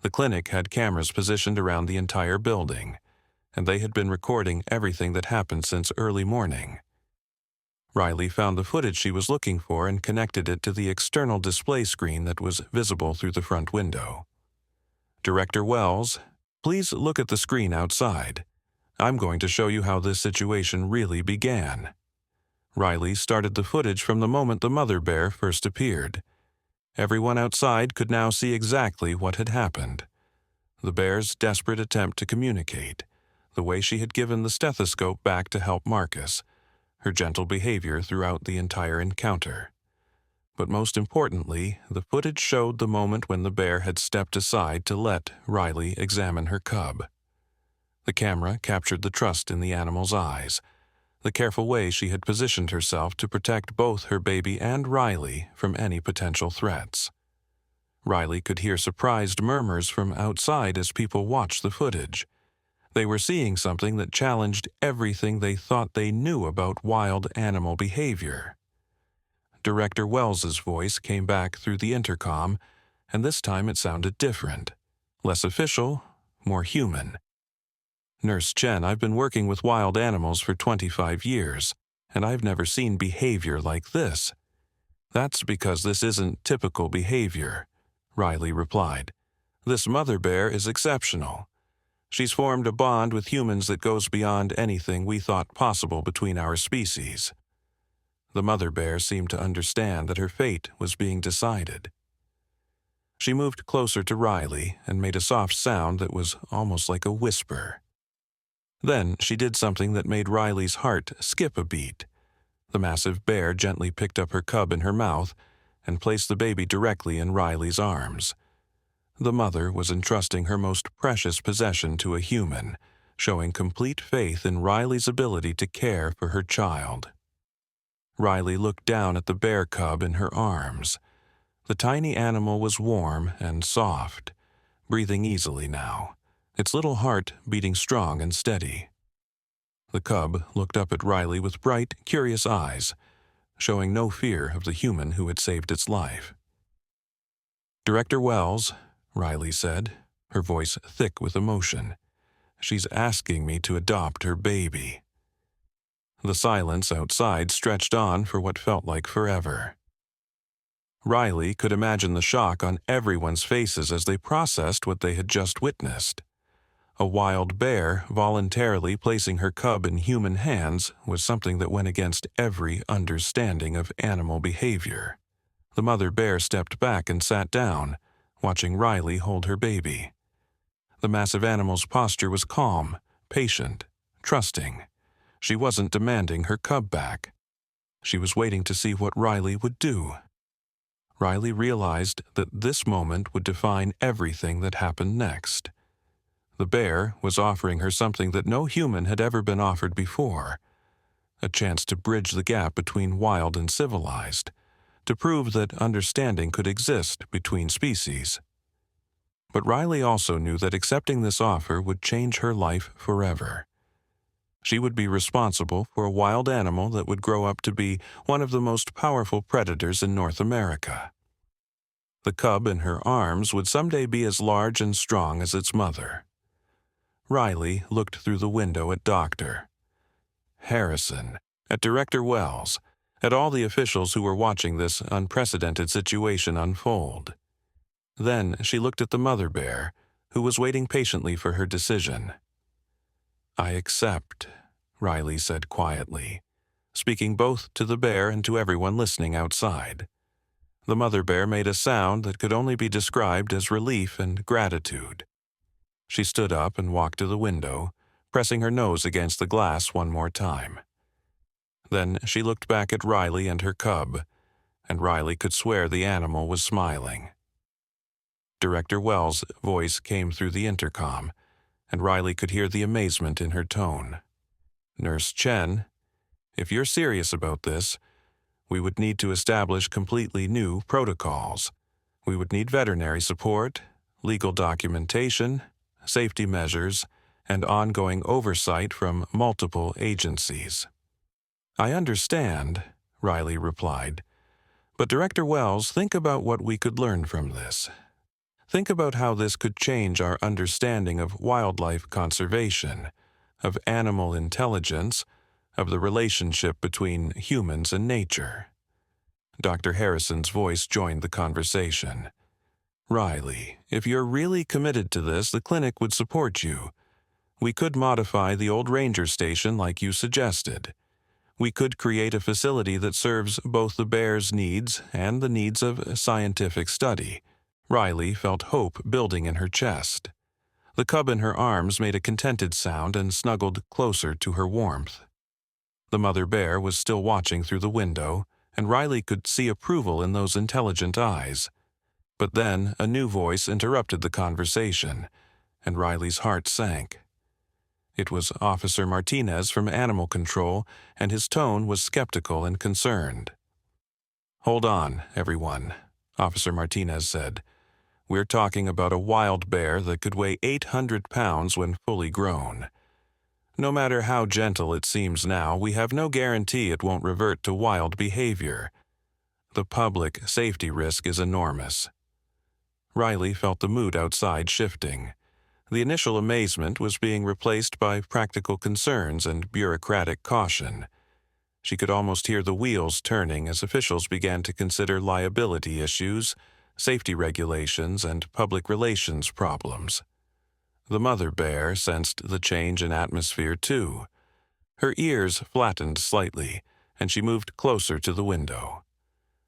The clinic had cameras positioned around the entire building, and they had been recording everything that happened since early morning. Riley found the footage she was looking for and connected it to the external display screen that was visible through the front window. "Director Wells, please look at the screen outside. I'm going to show you how this situation really began." Riley started the footage from the moment the mother bear first appeared. Everyone outside could now see exactly what had happened. The bear's desperate attempt to communicate, the way she had given the stethoscope back to help Marcus, her gentle behavior throughout the entire encounter. But most importantly, the footage showed the moment when the bear had stepped aside to let Riley examine her cub. The camera captured the trust in the animal's eyes, the careful way she had positioned herself to protect both her baby and Riley from any potential threats. Riley could hear surprised murmurs from outside as people watched the footage. They were seeing something that challenged everything they thought they knew about wild animal behavior. Director Wells's voice came back through the intercom, and this time it sounded different, less official, more human. "Nurse Chen, I've been working with wild animals for 25 years, and I've never seen behavior like this." "That's because this isn't typical behavior," Riley replied. "This mother bear is exceptional. She's formed a bond with humans that goes beyond anything we thought possible between our species." The mother bear seemed to understand that her fate was being decided. She moved closer to Riley and made a soft sound that was almost like a whisper. Then she did something that made Riley's heart skip a beat. The massive bear gently picked up her cub in her mouth and placed the baby directly in Riley's arms. The mother was entrusting her most precious possession to a human, showing complete faith in Riley's ability to care for her child. Riley looked down at the bear cub in her arms. The tiny animal was warm and soft, breathing easily now, its little heart beating strong and steady. The cub looked up at Riley with bright, curious eyes, showing no fear of the human who had saved its life. "Director Wells," Riley said, her voice thick with emotion, "she's asking me to adopt her baby." The silence outside stretched on for what felt like forever. Riley could imagine the shock on everyone's faces as they processed what they had just witnessed. A wild bear voluntarily placing her cub in human hands was something that went against every understanding of animal behavior. The mother bear stepped back and sat down, watching Riley hold her baby. The massive animal's posture was calm, patient, trusting. She wasn't demanding her cub back. She was waiting to see what Riley would do. Riley realized that this moment would define everything that happened next. The bear was offering her something that no human had ever been offered before, a chance to bridge the gap between wild and civilized, to prove that understanding could exist between species. But Riley also knew that accepting this offer would change her life forever. She would be responsible for a wild animal that would grow up to be one of the most powerful predators in North America. The cub in her arms would someday be as large and strong as its mother. Riley looked through the window at Dr. Harrison, at Director Wells, at all the officials who were watching this unprecedented situation unfold. Then she looked at the mother bear, who was waiting patiently for her decision. "I accept," Riley said quietly, speaking both to the bear and to everyone listening outside. The mother bear made a sound that could only be described as relief and gratitude. She stood up and walked to the window, pressing her nose against the glass one more time. Then she looked back at Riley and her cub, and Riley could swear the animal was smiling. Director Wells' voice came through the intercom, and Riley could hear the amazement in her tone. "Nurse Chen, if you're serious about this, we would need to establish completely new protocols. We would need veterinary support, legal documentation, safety measures, and ongoing oversight from multiple agencies." "I understand," Riley replied. "But Director Wells, think about what we could learn from this. Think about how this could change our understanding of wildlife conservation, of animal intelligence, of the relationship between humans and nature." Dr. Harrison's voice joined the conversation. "Riley, if you're really committed to this, the clinic would support you. We could modify the old ranger station like you suggested. We could create a facility that serves both the bear's needs and the needs of scientific study." Riley felt hope building in her chest. The cub in her arms made a contented sound and snuggled closer to her warmth. The mother bear was still watching through the window, and Riley could see approval in those intelligent eyes. But then a new voice interrupted the conversation, and Riley's heart sank. It was Officer Martinez from Animal Control, and his tone was skeptical and concerned. "Hold on, everyone," Officer Martinez said. "We're talking about a wild bear that could weigh 800 pounds when fully grown. No matter how gentle it seems now, we have no guarantee it won't revert to wild behavior. The public safety risk is enormous." Riley felt the mood outside shifting. The initial amazement was being replaced by practical concerns and bureaucratic caution. She could almost hear the wheels turning as officials began to consider liability issues, safety regulations, and public relations problems. The mother bear sensed the change in atmosphere too. Her ears flattened slightly, and she moved closer to the window.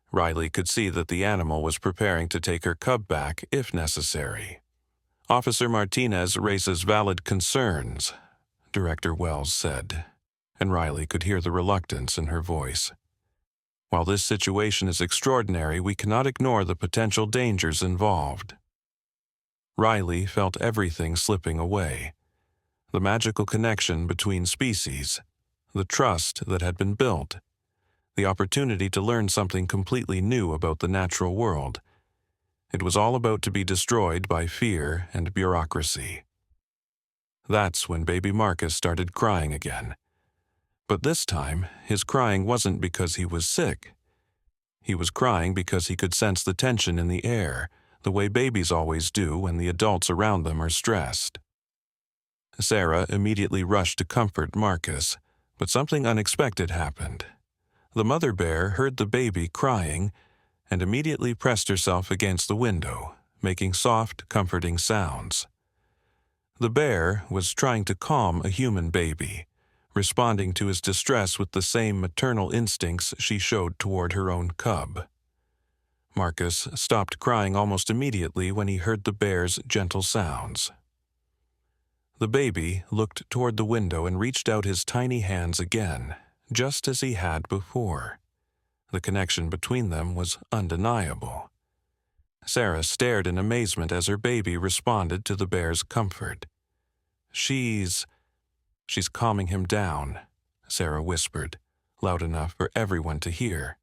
Riley could see that the animal was preparing to take her cub back if necessary. "Officer Martinez raises valid concerns," Director Wells said, and Riley could hear the reluctance in her voice. "While this situation is extraordinary, we cannot ignore the potential dangers involved." Riley felt everything slipping away. The magical connection between species, the trust that had been built, the opportunity to learn something completely new about the natural world. It was all about to be destroyed by fear and bureaucracy. That's when baby Marcus started crying again. But this time, his crying wasn't because he was sick. He was crying because he could sense the tension in the air, the way babies always do when the adults around them are stressed. Sarah immediately rushed to comfort Marcus, but something unexpected happened. The mother bear heard the baby crying and immediately pressed herself against the window, making soft, comforting sounds. The bear was trying to calm a human baby, responding to his distress with the same maternal instincts she showed toward her own cub. Marcus stopped crying almost immediately when he heard the bear's gentle sounds. The baby looked toward the window and reached out his tiny hands again, just as he had before. The connection between them was undeniable. Sarah stared in amazement as her baby responded to the bear's comfort. She's calming him down," Sarah whispered, loud enough for everyone to hear.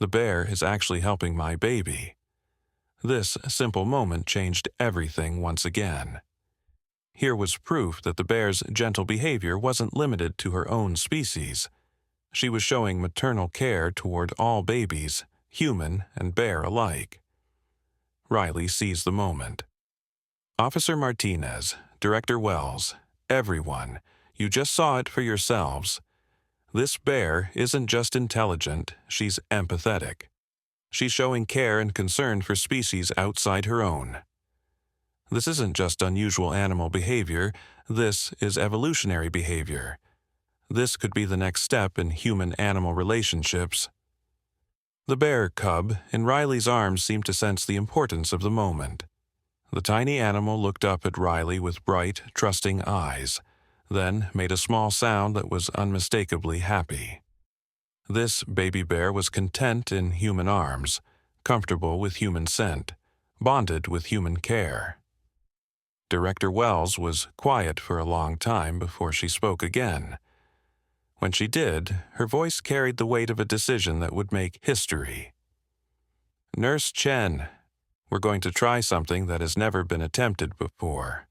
"The bear is actually helping my baby." This simple moment changed everything once again. Here was proof that the bear's gentle behavior wasn't limited to her own species. She was showing maternal care toward all babies, human and bear alike. Riley seized the moment. "Officer Martinez, Director Wells, everyone, you just saw it for yourselves. This bear isn't just intelligent, she's empathetic. She's showing care and concern for species outside her own. This isn't just unusual animal behavior, this is evolutionary behavior. This could be the next step in human-animal relationships." The bear cub in Riley's arms seemed to sense the importance of the moment. The tiny animal looked up at Riley with bright, trusting eyes, then made a small sound that was unmistakably happy. This baby bear was content in human arms, comfortable with human scent, bonded with human care. Director Wells was quiet for a long time before she spoke again. When she did, her voice carried the weight of a decision that would make history. "Nurse Chen, we're going to try something that has never been attempted before.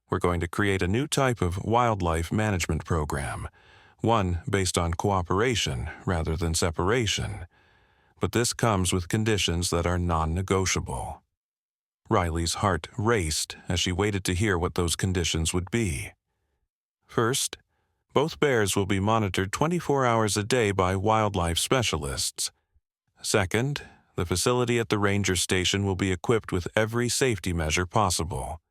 We're going to create a new type of wildlife management program, one based on cooperation rather than separation. But this comes with conditions that are non-negotiable." Riley's heart raced as she waited to hear what those conditions would be. First, both bears will be monitored 24 hours a day by wildlife specialists. Second, the facility at the ranger station will be equipped with every safety measure possible.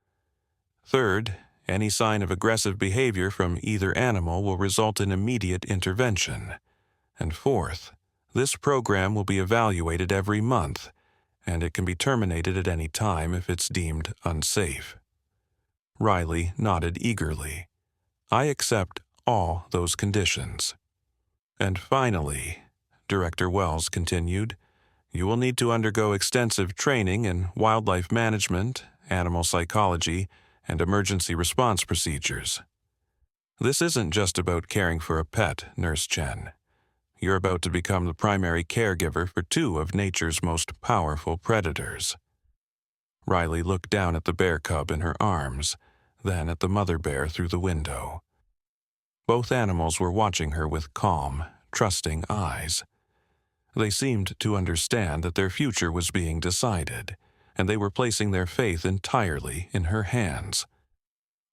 Third, any sign of aggressive behavior from either animal will result in immediate intervention. And fourth, this program will be evaluated every month, and it can be terminated at any time if it's deemed unsafe. Riley nodded eagerly. "I accept all those conditions." "And finally," Director Wells continued, "you will need to undergo extensive training in wildlife management, animal psychology, and emergency response procedures. This isn't just about caring for a pet, Nurse Chen. You're about to become the primary caregiver for two of nature's most powerful predators." Riley looked down at the bear cub in her arms, then at the mother bear through the window. Both animals were watching her with calm, trusting eyes. They seemed to understand that their future was being decided, and they were placing their faith entirely in her hands.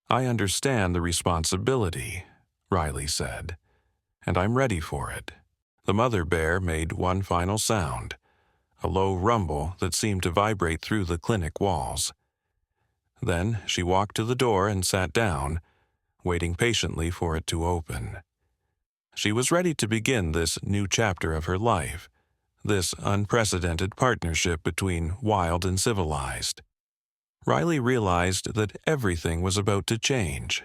"I understand the responsibility," Riley said, "and I'm ready for it." The mother bear made one final sound, a low rumble that seemed to vibrate through the clinic walls. Then she walked to the door and sat down, waiting patiently for it to open. She was ready to begin this new chapter of her life, this unprecedented partnership between wild and civilized. Riley realized that everything was about to change.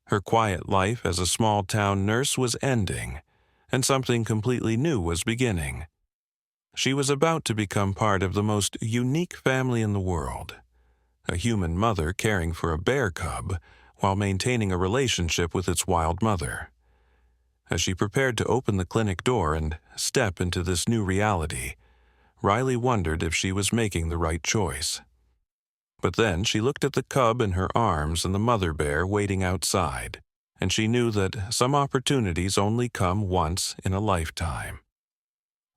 Her quiet life as a small-town nurse was ending, and something completely new was beginning. She was about to become part of the most unique family in the world, a human mother caring for a bear cub while maintaining a relationship with its wild mother. As she prepared to open the clinic door and step into this new reality, Riley wondered if she was making the right choice. But then she looked at the cub in her arms and the mother bear waiting outside, and she knew that some opportunities only come once in a lifetime.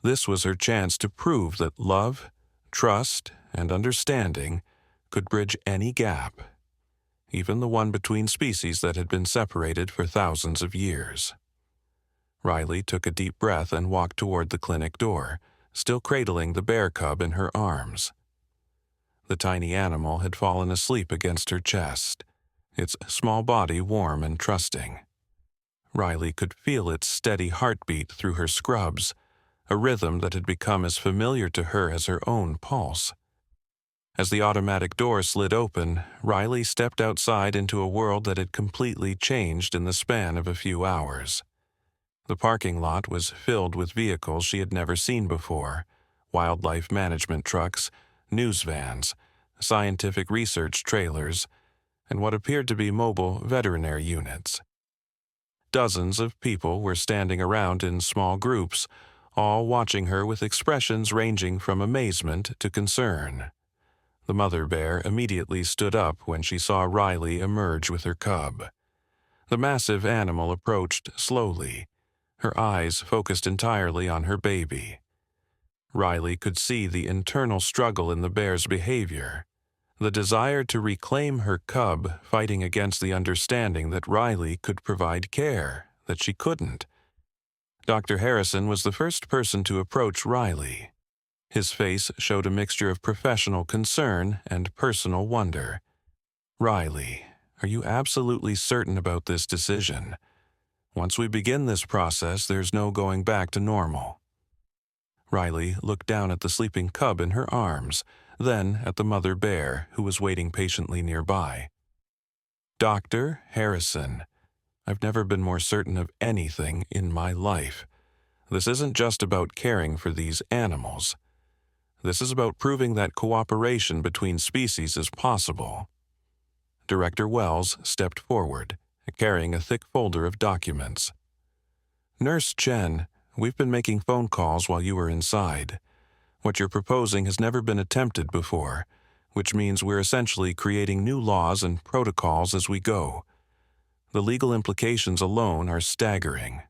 This was her chance to prove that love, trust, and understanding could bridge any gap, even the one between species that had been separated for thousands of years. Riley took a deep breath and walked toward the clinic door, still cradling the bear cub in her arms. The tiny animal had fallen asleep against her chest, its small body warm and trusting. Riley could feel its steady heartbeat through her scrubs, a rhythm that had become as familiar to her as her own pulse. As the automatic door slid open, Riley stepped outside into a world that had completely changed in the span of a few hours. The parking lot was filled with vehicles she had never seen before: wildlife management trucks, news vans, scientific research trailers, and what appeared to be mobile veterinary units. Dozens of people were standing around in small groups, all watching her with expressions ranging from amazement to concern. The mother bear immediately stood up when she saw Riley emerge with her cub. The massive animal approached slowly, her eyes focused entirely on her baby. Riley could see the internal struggle in the bear's behavior, the desire to reclaim her cub fighting against the understanding that Riley could provide care that she couldn't. Dr. Harrison was the first person to approach Riley. His face showed a mixture of professional concern and personal wonder. "Riley, are you absolutely certain about this decision? Once we begin this process, there's no going back to normal." Riley looked down at the sleeping cub in her arms, then at the mother bear who was waiting patiently nearby. "Dr. Harrison, I've never been more certain of anything in my life. This isn't just about caring for these animals. This is about proving that cooperation between species is possible." Director Wells stepped forward, carrying a thick folder of documents. "Nurse Chen, we've been making phone calls while you were inside. What you're proposing has never been attempted before, which means we're essentially creating new laws and protocols as we go. The legal implications alone are staggering."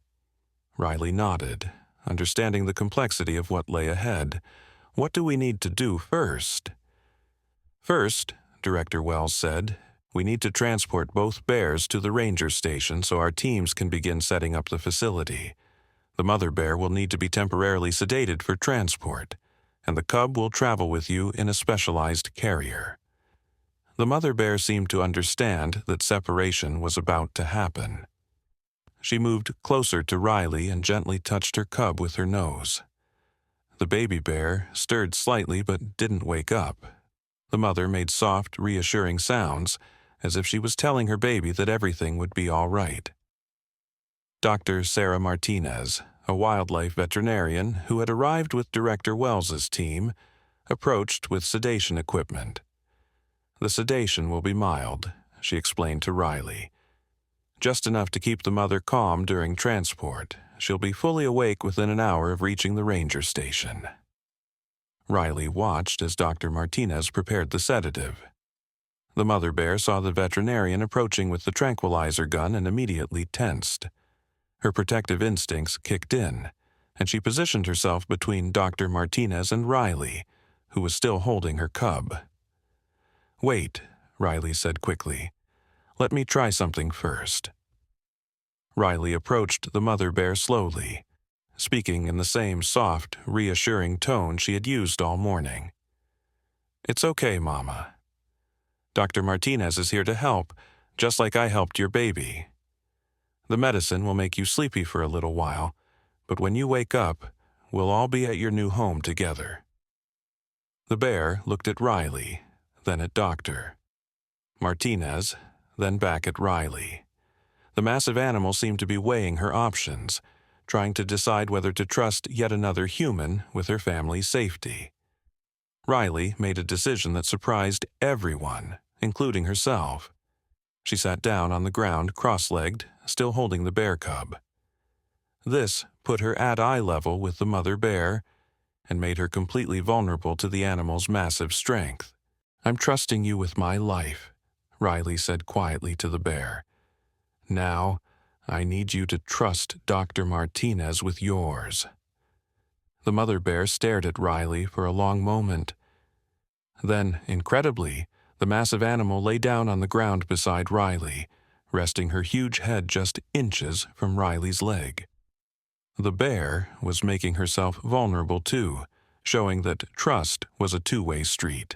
Riley nodded, understanding the complexity of what lay ahead. "What do we need to do first?" "First," Director Wells said, "we need to transport both bears to the ranger station so our teams can begin setting up the facility. The mother bear will need to be temporarily sedated for transport, and the cub will travel with you in a specialized carrier." The mother bear seemed to understand that separation was about to happen. She moved closer to Riley and gently touched her cub with her nose. The baby bear stirred slightly but didn't wake up. The mother made soft, reassuring sounds, as if she was telling her baby that everything would be all right. Dr. Sarah Martinez, a wildlife veterinarian who had arrived with Director Wells's team, approached with sedation equipment. "The sedation will be mild," she explained to Riley. "Just enough to keep the mother calm during transport. She'll be fully awake within an hour of reaching the ranger station." Riley watched as Dr. Martinez prepared the sedative. The mother bear saw the veterinarian approaching with the tranquilizer gun and immediately tensed. Her protective instincts kicked in, and she positioned herself between Dr. Martinez and Riley, who was still holding her cub. "Wait," Riley said quickly. "Let me try something first." Riley approached the mother bear slowly, speaking in the same soft, reassuring tone she had used all morning. "It's okay, Mama. Dr. Martinez is here to help, just like I helped your baby. The medicine will make you sleepy for a little while, but when you wake up, we'll all be at your new home together." The bear looked at Riley, then at Dr. Martinez, then back at Riley. The massive animal seemed to be weighing her options, trying to decide whether to trust yet another human with her family's safety. Riley made a decision that surprised everyone, including herself. She sat down on the ground cross-legged, still holding the bear cub. This put her at eye level with the mother bear and made her completely vulnerable to the animal's massive strength. "I'm trusting you with my life," Riley said quietly to the bear. "Now, I need you to trust Dr. Martinez with yours." The mother bear stared at Riley for a long moment. Then, incredibly, the massive animal lay down on the ground beside Riley, resting her huge head just inches from Riley's leg. The bear was making herself vulnerable too, showing that trust was a two-way street.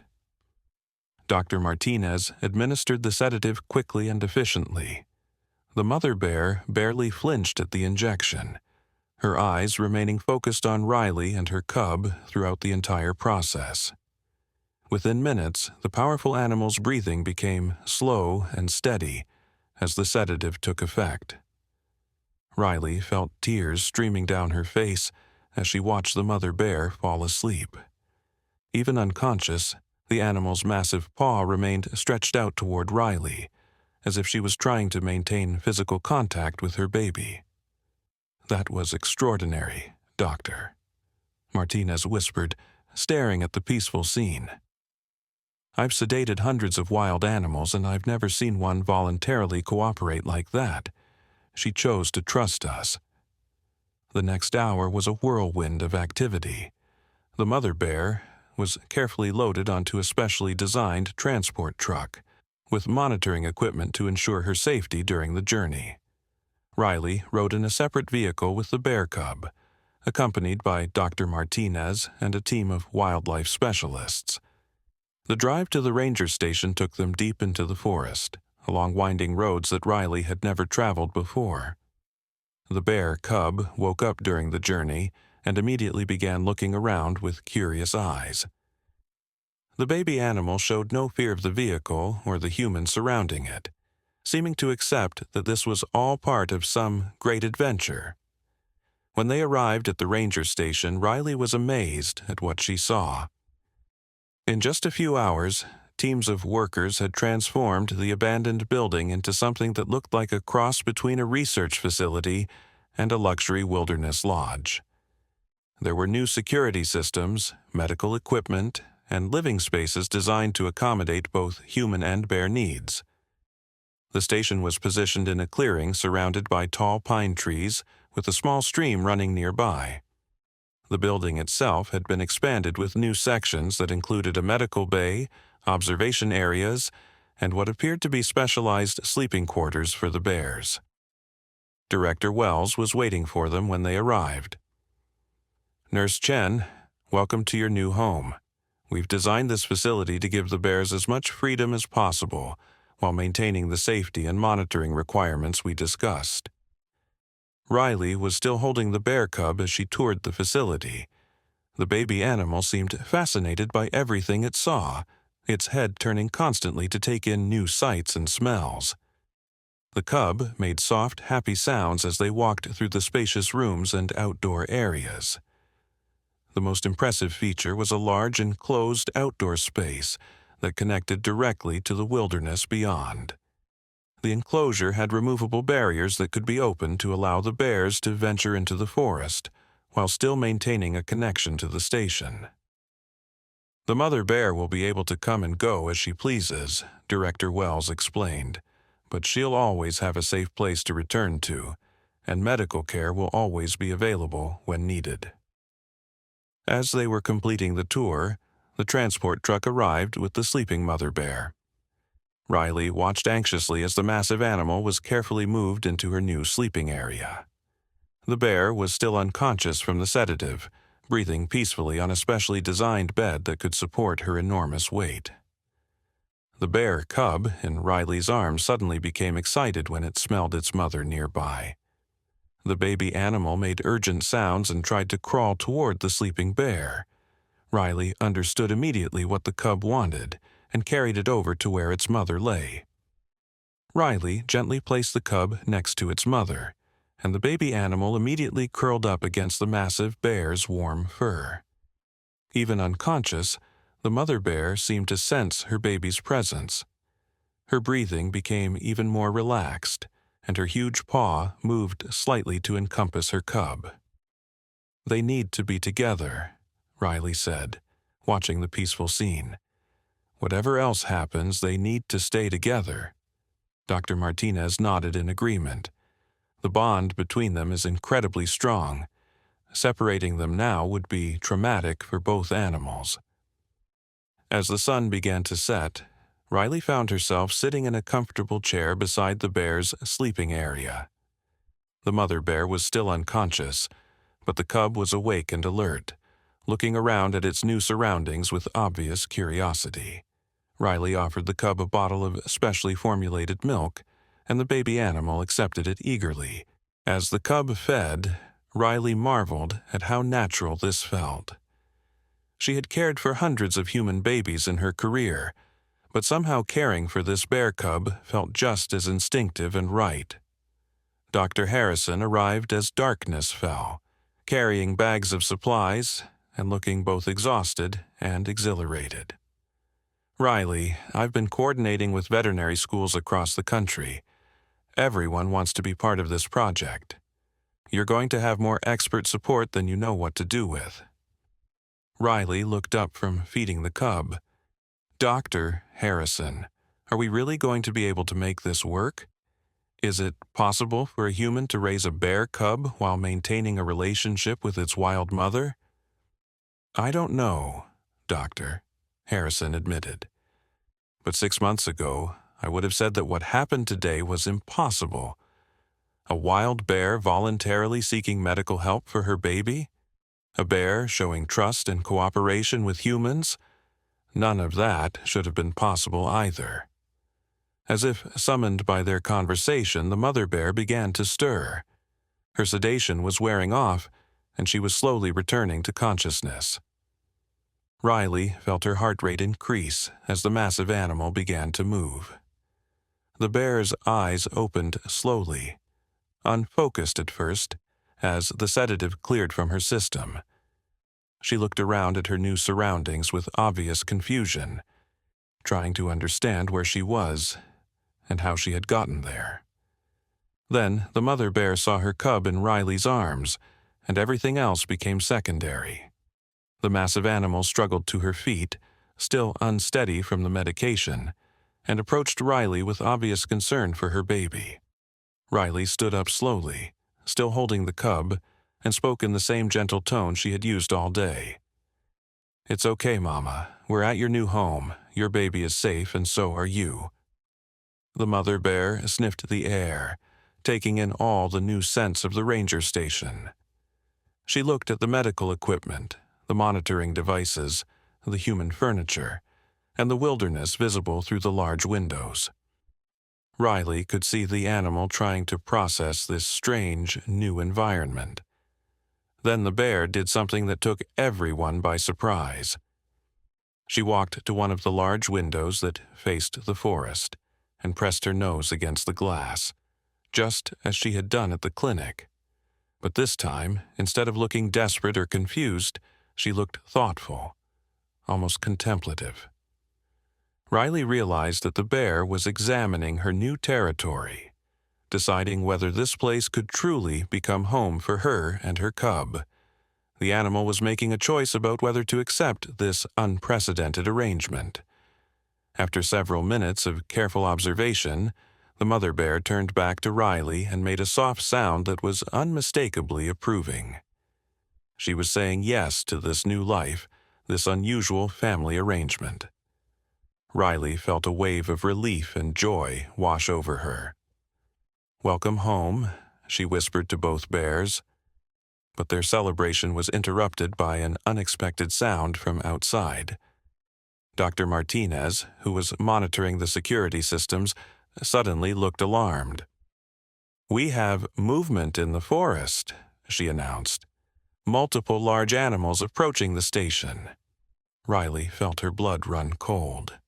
Dr. Martinez administered the sedative quickly and efficiently. The mother bear barely flinched at the injection, her eyes remaining focused on Riley and her cub throughout the entire process. Within minutes, the powerful animal's breathing became slow and steady as the sedative took effect. Riley felt tears streaming down her face as she watched the mother bear fall asleep. Even unconscious, the animal's massive paw remained stretched out toward Riley, as if she was trying to maintain physical contact with her baby. "That was extraordinary, Doctor," Martinez whispered, staring at the peaceful scene. "I've sedated hundreds of wild animals, and I've never seen one voluntarily cooperate like that. She chose to trust us." The next hour was a whirlwind of activity. The mother bear was carefully loaded onto a specially designed transport truck, with monitoring equipment to ensure her safety during the journey. Riley rode in a separate vehicle with the bear cub, accompanied by Dr. Martinez and a team of wildlife specialists. The drive to the ranger station took them deep into the forest, along winding roads that Riley had never traveled before. The bear cub woke up during the journey and immediately began looking around with curious eyes. The baby animal showed no fear of the vehicle or the human surrounding it, seeming to accept that this was all part of some great adventure. When they arrived at the ranger station, Riley was amazed at what she saw. In just a few hours, teams of workers had transformed the abandoned building into something that looked like a cross between a research facility and a luxury wilderness lodge. There were new security systems, medical equipment, and living spaces designed to accommodate both human and bear needs. The station was positioned in a clearing surrounded by tall pine trees, with a small stream running nearby. The building itself had been expanded with new sections that included a medical bay, observation areas, and what appeared to be specialized sleeping quarters for the bears. Director Wells was waiting for them when they arrived. "Nurse Chen, welcome to your new home. We've designed this facility to give the bears as much freedom as possible, while maintaining the safety and monitoring requirements we discussed." Riley was still holding the bear cub as she toured the facility. The baby animal seemed fascinated by everything it saw, its head turning constantly to take in new sights and smells. The cub made soft, happy sounds as they walked through the spacious rooms and outdoor areas. The most impressive feature was a large enclosed outdoor space that connected directly to the wilderness beyond. The enclosure had removable barriers that could be opened to allow the bears to venture into the forest, while still maintaining a connection to the station. "The mother bear will be able to come and go as she pleases," Director Wells explained, "but she'll always have a safe place to return to, and medical care will always be available when needed." As they were completing the tour, the transport truck arrived with the sleeping mother bear. Riley watched anxiously as the massive animal was carefully moved into her new sleeping area. The bear was still unconscious from the sedative, breathing peacefully on a specially designed bed that could support her enormous weight. The bear cub in Riley's arms suddenly became excited when it smelled its mother nearby. The baby animal made urgent sounds and tried to crawl toward the sleeping bear. Riley understood immediately what the cub wanted and carried it over to where its mother lay. Riley gently placed the cub next to its mother, and the baby animal immediately curled up against the massive bear's warm fur. Even unconscious, the mother bear seemed to sense her baby's presence. Her breathing became even more relaxed, and her huge paw moved slightly to encompass her cub. "They need to be together," Riley said, watching the peaceful scene. "Whatever else happens, they need to stay together." Dr. Martinez nodded in agreement. The bond between them is incredibly strong. Separating them now would be traumatic for both animals. As the sun began to set, Riley found herself sitting in a comfortable chair beside the bear's sleeping area. The mother bear was still unconscious, but the cub was awake and alert, looking around at its new surroundings with obvious curiosity. Riley offered the cub a bottle of specially formulated milk, and the baby animal accepted it eagerly. As the cub fed, Riley marveled at how natural this felt. She had cared for hundreds of human babies in her career, but somehow caring for this bear cub felt just as instinctive and right. Dr. Harrison arrived as darkness fell, carrying bags of supplies and looking both exhausted and exhilarated. "Riley, I've been coordinating with veterinary schools across the country. Everyone wants to be part of this project. You're going to have more expert support than you know what to do with." Riley looked up from feeding the cub. "Dr. Harrison, are we really going to be able to make this work? Is it possible for a human to raise a bear cub while maintaining a relationship with its wild mother?" "I don't know, Doctor," Harrison admitted. "But 6 months ago, I would have said that what happened today was impossible. A wild bear voluntarily seeking medical help for her baby? A bear showing trust and cooperation with humans? None of that should have been possible either." As if summoned by their conversation, the mother bear began to stir. Her sedation was wearing off, and she was slowly returning to consciousness. Riley felt her heart rate increase as the massive animal began to move. The bear's eyes opened slowly, unfocused at first, as the sedative cleared from her system. She looked around at her new surroundings with obvious confusion, trying to understand where she was and how she had gotten there. Then the mother bear saw her cub in Riley's arms, and everything else became secondary. The massive animal struggled to her feet, still unsteady from the medication, and approached Riley with obvious concern for her baby. Riley stood up slowly, still holding the cub, and spoke in the same gentle tone she had used all day. "It's okay, Mama. We're at your new home. Your baby is safe, and so are you." The mother bear sniffed the air, taking in all the new scents of the ranger station. She looked at the medical equipment, the monitoring devices, the human furniture, and the wilderness visible through the large windows. Riley could see the animal trying to process this strange, new environment. Then the bear did something that took everyone by surprise. She walked to one of the large windows that faced the forest and pressed her nose against the glass, just as she had done at the clinic. But this time, instead of looking desperate or confused, she looked thoughtful, almost contemplative. Riley realized that the bear was examining her new territory, deciding whether this place could truly become home for her and her cub. The animal was making a choice about whether to accept this unprecedented arrangement. After several minutes of careful observation, the mother bear turned back to Riley and made a soft sound that was unmistakably approving. She was saying yes to this new life, this unusual family arrangement. Riley felt a wave of relief and joy wash over her. "Welcome home," she whispered to both bears. But their celebration was interrupted by an unexpected sound from outside. Dr. Martinez, who was monitoring the security systems, suddenly looked alarmed. "We have movement in the forest," she announced. "Multiple large animals approaching the station." Riley felt her blood run cold.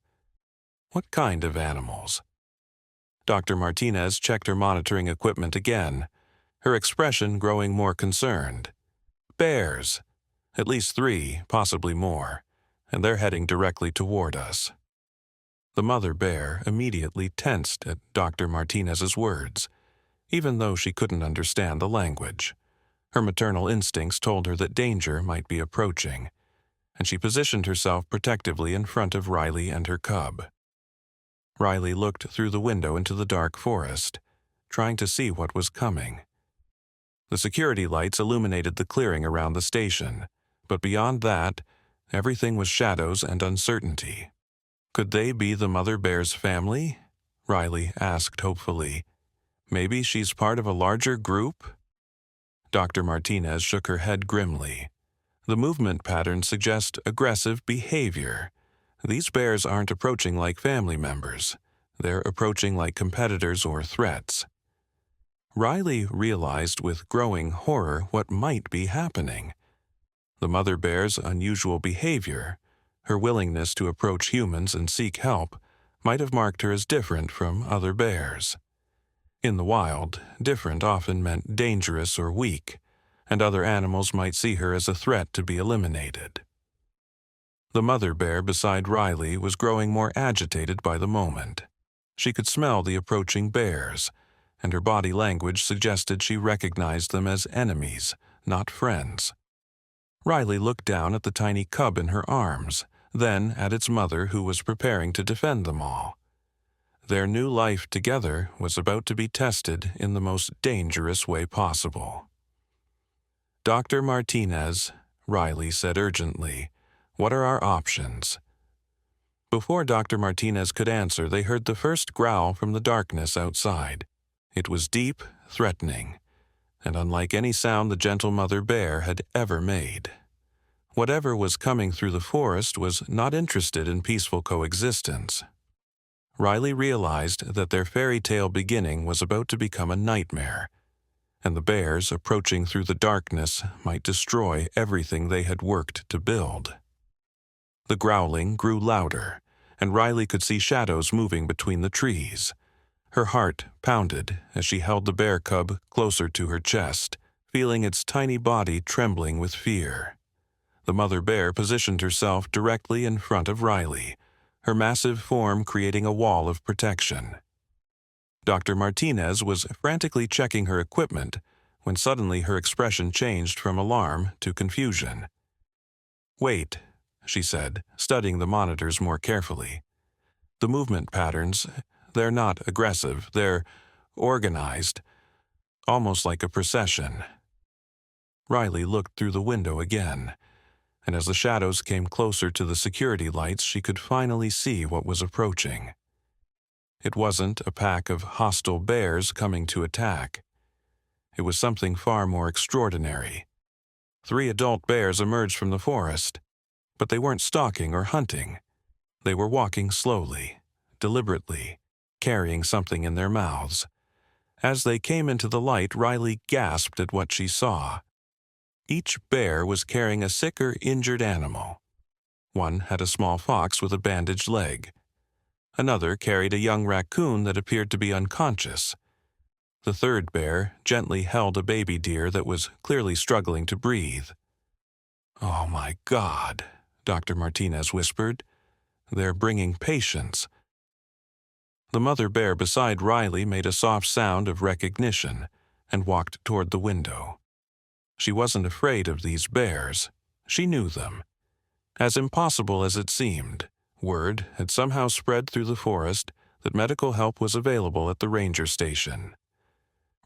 What kind of animals? Dr. Martinez checked her monitoring equipment again, her expression growing more concerned. "Bears. At least 3, possibly more, and they're heading directly toward us." The mother bear immediately tensed at Dr. Martinez's words, even though she couldn't understand the language. Her maternal instincts told her that danger might be approaching, and she positioned herself protectively in front of Riley and her cub. Riley looked through the window into the dark forest, trying to see what was coming. The security lights illuminated the clearing around the station, but beyond that, everything was shadows and uncertainty. Could they be the mother bear's family? Riley asked hopefully. Maybe she's part of a larger group? Dr. Martinez shook her head grimly. The movement patterns suggest aggressive behavior. These bears aren't approaching like family members. They're approaching like competitors or threats. Riley realized with growing horror what might be happening. The mother bear's unusual behavior, her willingness to approach humans and seek help, might have marked her as different from other bears. In the wild, different often meant dangerous or weak, and other animals might see her as a threat to be eliminated. The mother bear beside Riley was growing more agitated by the moment. She could smell the approaching bears, and her body language suggested she recognized them as enemies, not friends. Riley looked down at the tiny cub in her arms, then at its mother who was preparing to defend them all. Their new life together was about to be tested in the most dangerous way possible. "Dr. Martinez," Riley said urgently, "what are our options?" Before Dr. Martinez could answer, they heard the first growl from the darkness outside. It was deep, threatening, and unlike any sound the gentle mother bear had ever made. Whatever was coming through the forest was not interested in peaceful coexistence. Riley realized that their fairy tale beginning was about to become a nightmare, and the bears approaching through the darkness might destroy everything they had worked to build. The growling grew louder, and Riley could see shadows moving between the trees. Her heart pounded as she held the bear cub closer to her chest, feeling its tiny body trembling with fear. The mother bear positioned herself directly in front of Riley, her massive form creating a wall of protection. Dr. Martinez was frantically checking her equipment when suddenly her expression changed from alarm to confusion. "Wait," she said, studying the monitors more carefully. "The movement patterns, they're not aggressive, they're organized, almost like a procession." Riley looked through the window again, and as the shadows came closer to the security lights, she could finally see what was approaching. It wasn't a pack of hostile bears coming to attack. It was something far more extraordinary. 3 adult bears emerged from the forest, but they weren't stalking or hunting. They were walking slowly, deliberately, carrying something in their mouths. As they came into the light, Riley gasped at what she saw. Each bear was carrying a sick or injured animal. One had a small fox with a bandaged leg. Another carried a young raccoon that appeared to be unconscious. The third bear gently held a baby deer that was clearly struggling to breathe. "Oh my God," Dr. Martinez whispered. "They're bringing patients." The mother bear beside Riley made a soft sound of recognition and walked toward the window. She wasn't afraid of these bears. She knew them. As impossible as it seemed, word had somehow spread through the forest that medical help was available at the ranger station.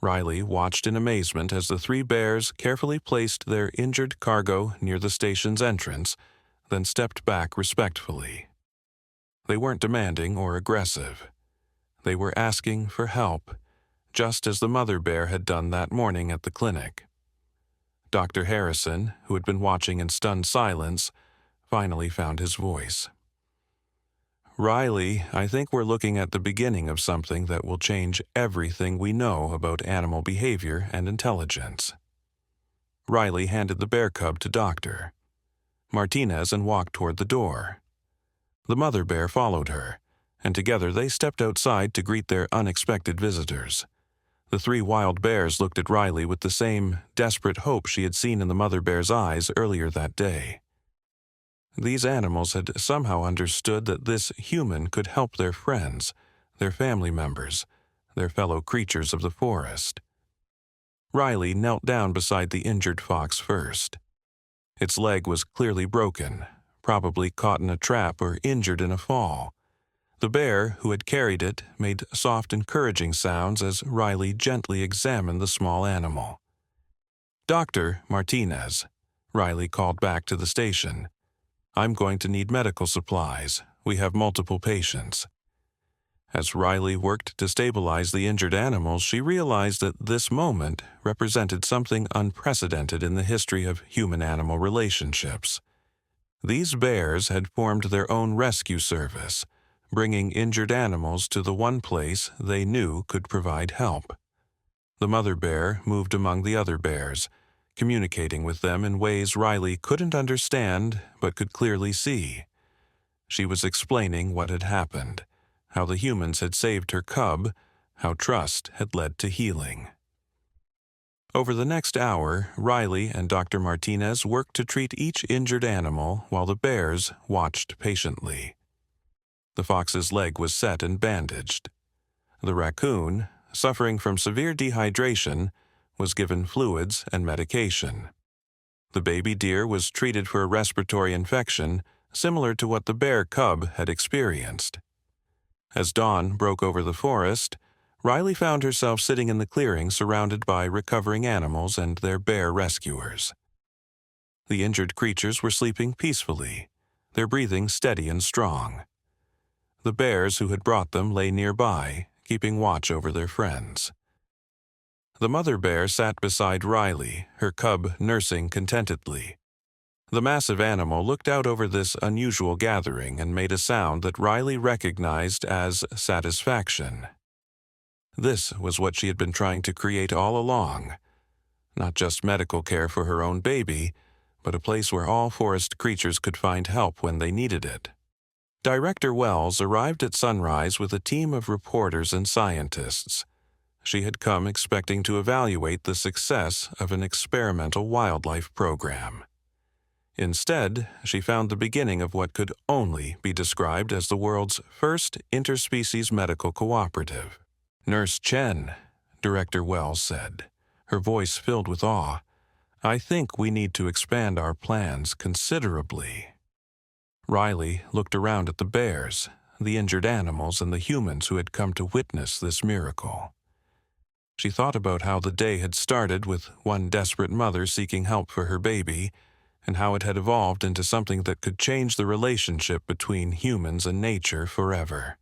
Riley watched in amazement as the 3 bears carefully placed their injured cargo near the station's entrance, then stepped back respectfully. They weren't demanding or aggressive. They were asking for help, just as the mother bear had done that morning at the clinic. Dr. Harrison, who had been watching in stunned silence, finally found his voice. "Riley, I think we're looking at the beginning of something that will change everything we know about animal behavior and intelligence." Riley handed the bear cub to Dr. Martinez and walked toward the door. The mother bear followed her, and together they stepped outside to greet their unexpected visitors. The 3 wild bears looked at Riley with the same desperate hope she had seen in the mother bear's eyes earlier that day. These animals had somehow understood that this human could help their friends, their family members, their fellow creatures of the forest. Riley knelt down beside the injured fox first. Its leg was clearly broken, probably caught in a trap or injured in a fall. The bear who had carried it made soft, encouraging sounds as Riley gently examined the small animal. "Dr. Martinez," Riley called back to the station. "I'm going to need medical supplies. We have multiple patients." As Riley worked to stabilize the injured animals, she realized that this moment represented something unprecedented in the history of human-animal relationships. These bears had formed their own rescue service, bringing injured animals to the one place they knew could provide help. The mother bear moved among the other bears, communicating with them in ways Riley couldn't understand but could clearly see. She was explaining what had happened, how the humans had saved her cub, how trust had led to healing. Over the next hour, Riley and Dr. Martinez worked to treat each injured animal while the bears watched patiently. The fox's leg was set and bandaged. The raccoon, suffering from severe dehydration, was given fluids and medication. The baby deer was treated for a respiratory infection similar to what the bear cub had experienced. As dawn broke over the forest, Riley found herself sitting in the clearing surrounded by recovering animals and their bear rescuers. The injured creatures were sleeping peacefully, their breathing steady and strong. The bears who had brought them lay nearby, keeping watch over their friends. The mother bear sat beside Riley, her cub nursing contentedly. The massive animal looked out over this unusual gathering and made a sound that Riley recognized as satisfaction. This was what she had been trying to create all along, Not just medical care for her own baby, but a place where all forest creatures could find help when they needed it. Director Wells arrived at sunrise with a team of reporters and scientists. She had come expecting to evaluate the success of an experimental wildlife program. Instead, she found the beginning of what could only be described as the world's first interspecies medical cooperative. "Nurse Chen," Director Wells said, her voice filled with awe, "I think we need to expand our plans considerably." Riley looked around at the bears, the injured animals, and the humans who had come to witness this miracle. She thought about how the day had started with one desperate mother seeking help for her baby, and how it had evolved into something that could change the relationship between humans and nature forever.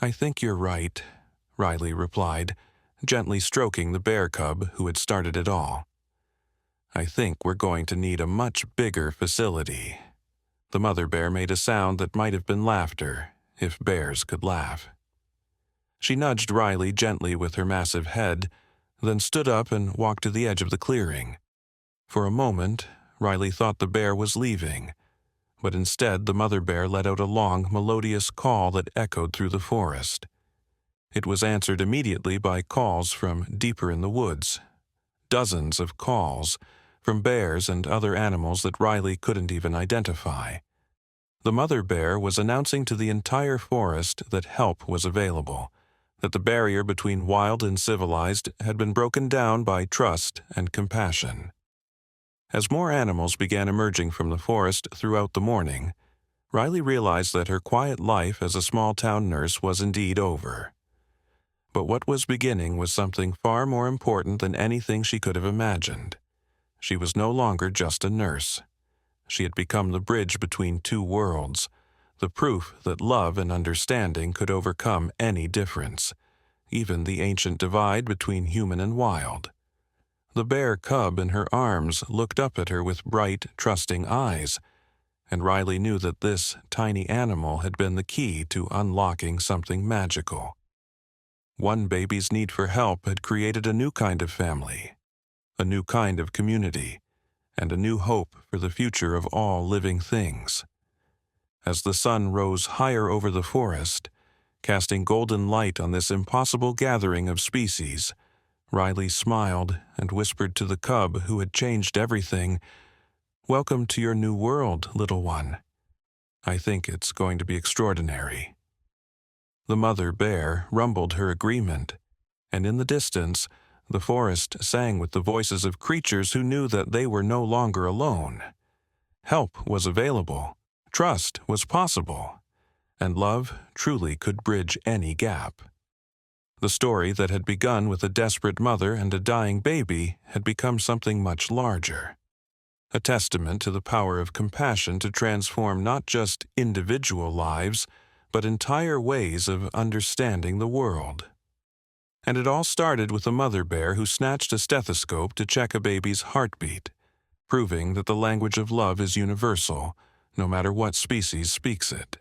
"I think you're right," Riley replied, gently stroking the bear cub who had started it all. "I think we're going to need a much bigger facility." The mother bear made a sound that might have been laughter, if bears could laugh. She nudged Riley gently with her massive head, then stood up and walked to the edge of the clearing. For a moment, Riley thought the bear was leaving, but instead the mother bear let out a long, melodious call that echoed through the forest. It was answered immediately by calls from deeper in the woods. Dozens of calls, from bears and other animals that Riley couldn't even identify. The mother bear was announcing to the entire forest that help was available, that the barrier between wild and civilized had been broken down by trust and compassion. As more animals began emerging from the forest throughout the morning, Riley realized that her quiet life as a small-town nurse was indeed over. But what was beginning was something far more important than anything she could have imagined. She was no longer just a nurse. She had become the bridge between two worlds, the proof that love and understanding could overcome any difference, even the ancient divide between human and wild. The bear cub in her arms looked up at her with bright, trusting eyes, and Riley knew that this tiny animal had been the key to unlocking something magical. One baby's need for help had created a new kind of family, a new kind of community, and a new hope for the future of all living things. As the sun rose higher over the forest, casting golden light on this impossible gathering of species, Riley smiled and whispered to the cub who had changed everything, "Welcome to your new world, little one. I think it's going to be extraordinary." The mother bear rumbled her agreement, and in the distance, the forest sang with the voices of creatures who knew that they were no longer alone. Help was available, trust was possible, and love truly could bridge any gap. The story that had begun with a desperate mother and a dying baby had become something much larger, a testament to the power of compassion to transform not just individual lives, but entire ways of understanding the world. And it all started with a mother bear who snatched a stethoscope to check a baby's heartbeat, proving that the language of love is universal, no matter what species speaks it.